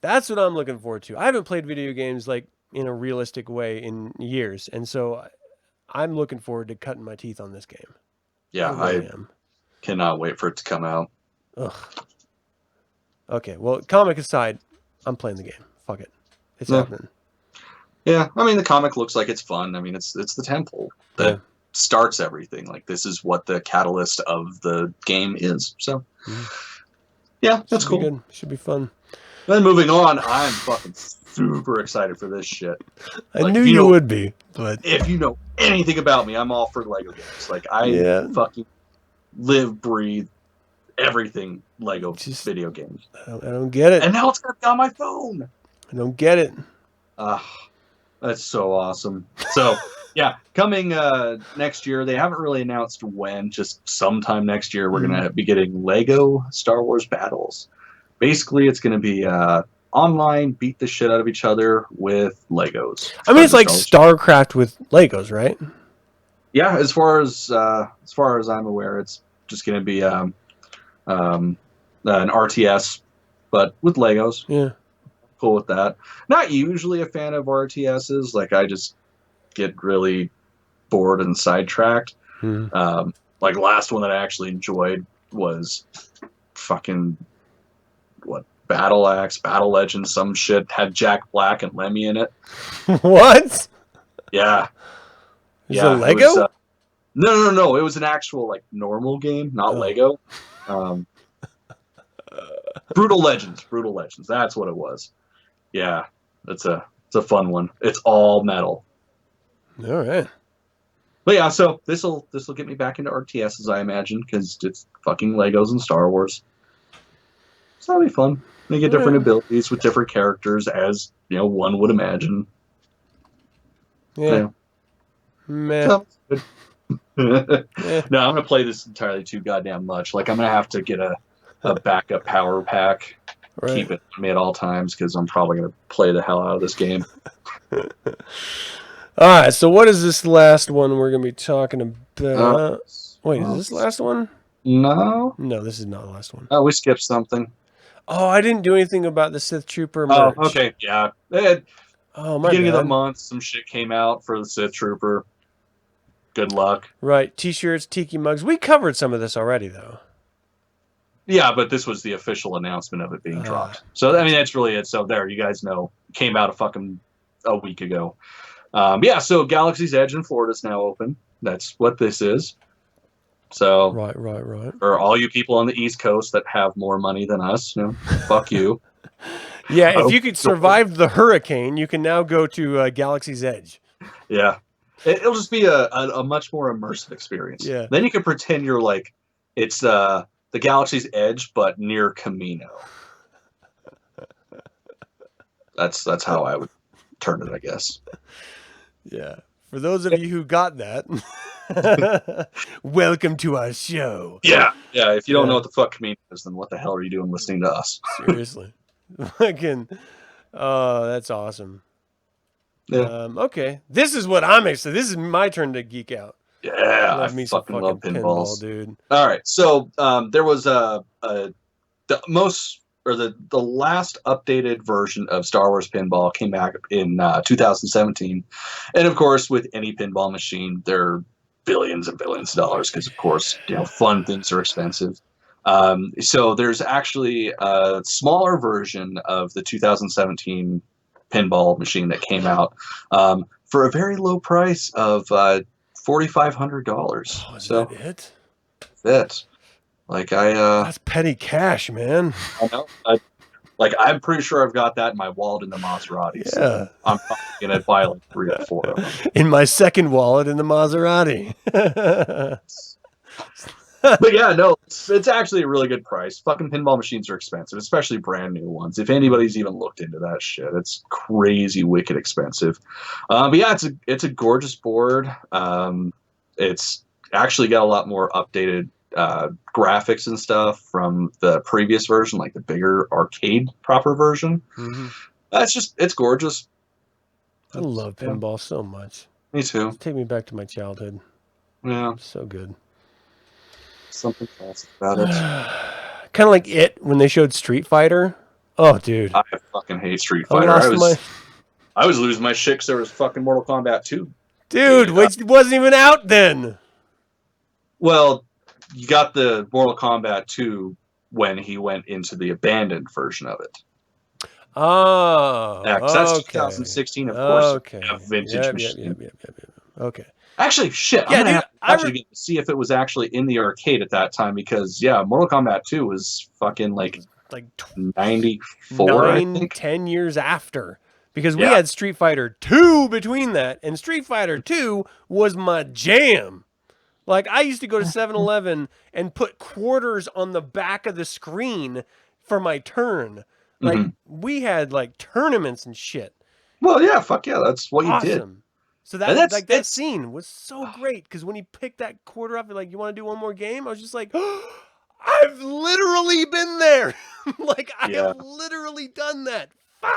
That's what I'm looking forward to. I haven't played video games like in a realistic way in years, and so I'm looking forward to cutting my teeth on this game. Yeah, I cannot wait for it to come out. Ugh. Okay, well, comic aside, I'm playing the game. Fuck it. It's happening. Yeah, I mean, the comic looks like it's fun. I mean, it's the temple that starts everything. Like, this is what the catalyst of the game is. So, yeah, that's cool. Good. Should be fun. Then moving on, I'm fucking super excited for this shit. I knew you would be, but if you know anything about me, I'm all for Lego games. Like, I fucking live, breathe everything Lego video games. I don't get it. And now it's gonna be on my phone. I don't get it. That's so awesome. So, yeah, coming next year. They haven't really announced when. Just sometime next year, we're gonna be getting Lego Star Wars Battles. Basically, it's going to be online beat the shit out of each other with Legos. I mean, it's like StarCraft with Legos, right? Yeah, as far as I'm aware, it's just going to be an RTS, but with Legos. Yeah, cool with that. Not usually a fan of RTSs. Like, I just get really bored and sidetracked. Like, last one that I actually enjoyed was fucking Battle Axe, Battle Legends, some shit, had Jack Black and Lemmy in it. What? Yeah. Is it a Lego? It was, no. It was an actual, like, normal game, not Lego. Brutal Legends. That's what it was. Yeah, it's a fun one. It's all metal. All right. But yeah, so this'll get me back into RTSs, I imagine, because it's fucking Legos and Star Wars. So that'll be fun. They get different abilities with different characters, as one would imagine. Yeah. Meh. So, no, I'm gonna play this entirely too goddamn much. Like, I'm gonna have to get a backup power pack, keep it with me at all times, because I'm probably gonna play the hell out of this game. All right, so what is this last one we're going to be talking about? Wait, is this the last one? No. No, this is not the last one. Oh, we skipped something. Oh, I didn't do anything about the Sith Trooper merch. Oh, okay, yeah. My beginning bad. of the month, some shit came out for the Sith Trooper. Good luck. Right, T-shirts, tiki mugs. We covered some of this already, though. Yeah, but this was the official announcement of it being dropped. So, I mean, that's really it. So there, you guys know. Came out a week ago. Yeah, so Galaxy's Edge in Florida is now open. That's what this is. So, right. For all you people on the East Coast that have more money than us, fuck you. Yeah, if you could survive the hurricane, you can now go to Galaxy's Edge. Yeah. It'll just be a much more immersive experience. Yeah. Then you can pretend you're like, it's the Galaxy's Edge, but near Camino. That's how I would turn it, I guess. Yeah. For those of you who got that, welcome to our show. Yeah. If you don't know what the fuck Camino is, then what the hell are you doing listening to us? Seriously. That's awesome. Yeah. Okay. This is what I'm excited. This is my turn to geek out. Yeah, I fucking love pinballs, dude. All right. So there was the last updated version of Star Wars Pinball came back in 2017. And of course, with any pinball machine, they're billions and billions of dollars because, of course, fun things are expensive. So there's actually a smaller version of the 2017 pinball machine that came out for a very low price of $4,500. Oh, is that it? That's like that's petty cash, man. I know. I'm pretty sure I've got that in my wallet in the Maserati. Yeah. So I'm probably gonna buy like 3 or 4 of them. In my second wallet in the Maserati. But yeah, no, it's actually a really good price. Fucking pinball machines are expensive, especially brand new ones. If anybody's even looked into that shit, it's crazy, wicked expensive. But yeah, it's a gorgeous board. It's actually got a lot more updated graphics and stuff from the previous version, like the bigger arcade proper version. Mm-hmm. It's gorgeous. I love pinball so much. Me too. Take me back to my childhood. Yeah, so good. Something classic about it. Kind of like it when they showed Street Fighter. Oh, dude, I fucking hate Street Fighter. I was losing my shit because there was fucking Mortal Kombat 2. Dude, which wasn't even out then. Well, you got the Mortal Kombat 2 when he went into the abandoned version of it. Oh, yeah, that's 2016, of course. Okay, vintage machine. Yep. Okay. Actually, shit. I'm gonna have to see if it was actually in the arcade at that time because Mortal Kombat 2 was fucking like 94, 10 years after. Because we had Street Fighter 2 between that, and Street Fighter 2 was my jam. Like, I used to go to 7-Eleven and put quarters on the back of the screen for my turn. Like, we had, like, tournaments and shit. Well, yeah, fuck yeah, that's what you did. So that scene was so great, because when he picked that quarter up, like, you want to do one more game? I was just like, I've literally been there. Like, I have literally done that.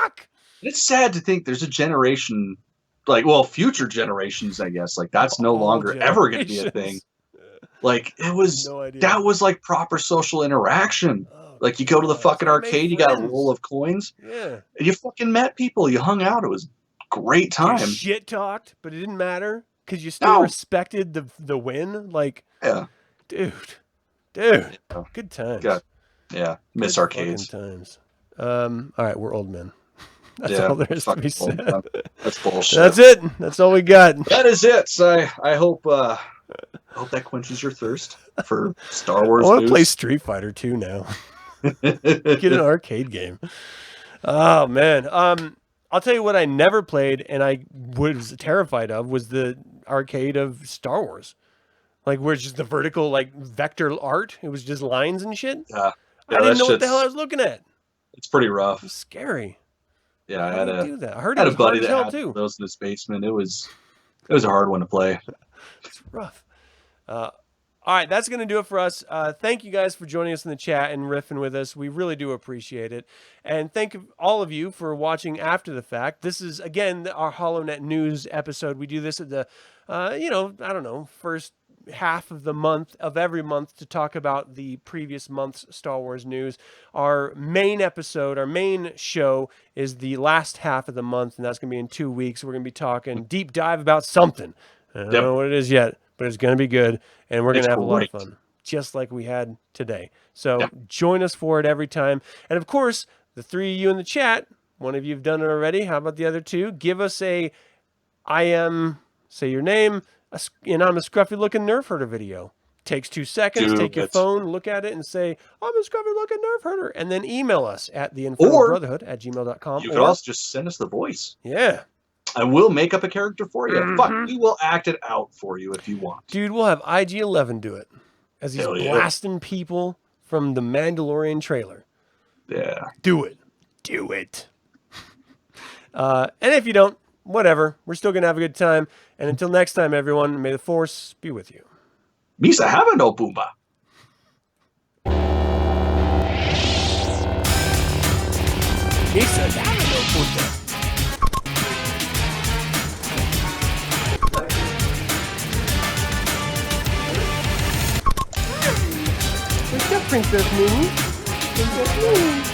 fuck? It's sad to think there's a generation, future generations, I guess, like that's no All longer ever going to be a thing. generations. Like No idea. that was like proper social interaction. Oh, like you go to the God, fucking that's why I made arcade, you got a friends. roll of coins, Yeah. and you fucking met people, you hung out. It was a great You time. shit talked, but it didn't matter because you still respected the win. Like, Yeah, dude, Yeah. good times. God. Yeah, miss Good arcades. fucking times. All right, we're old men. That's Yeah, all there is to be fucking said. old. That's bullshit. That's it. That's all we got. That is it. So I hope that quenches your thirst for Star Wars I want to news. play Street Fighter 2 now. Get an arcade game. Oh man. I'll tell you what I never played and I was terrified of was the arcade of Star Wars. Like where it's just the vertical like vector art. It was just lines and shit. Yeah, I didn't know what the hell I was looking at. It's pretty rough. It was scary. Yeah, How do you do that? I heard I it had was a buddy hard as that hell had too. those in his basement. It was a hard one to play. It's rough. All right, that's going to do it for us. Thank you guys for joining us in the chat and riffing with us. We really do appreciate it. And thank all of you for watching after the fact. This is, again, our HoloNet news episode. We do this at the, first half of the month, of every month, to talk about the previous month's Star Wars news. Our main episode, our main show is the last half of the month, and that's going to be in 2 weeks. We're going to be talking deep dive about something. I don't know what it is yet, but it's going to be good, and we're going to have a lot of fun, just like we had today. So join us for it every time. And, of course, the three of you in the chat, one of you have done it already. How about the other two? Give us say your name, and I'm a Scruffy Looking Nerf Herder video. Takes 2 seconds. Take your phone, look at it, and say, I'm a Scruffy Looking Nerf Herder. And then email us at theinfernalbrotherhood@gmail.com. You could also just send us the voice. Yeah. And we'll make up a character for you. Fuck, we will act it out for you if you want. Dude, we'll have IG-11 do it as he's blasting people from the Mandalorian trailer. Yeah. Do it. Do it. And if you don't, whatever. We're still going to have a good time. And until next time, everyone, may the Force be with you. Misa have no Boomba. Misa have no Boomba. What's up, Princess Moon? Princess Moon.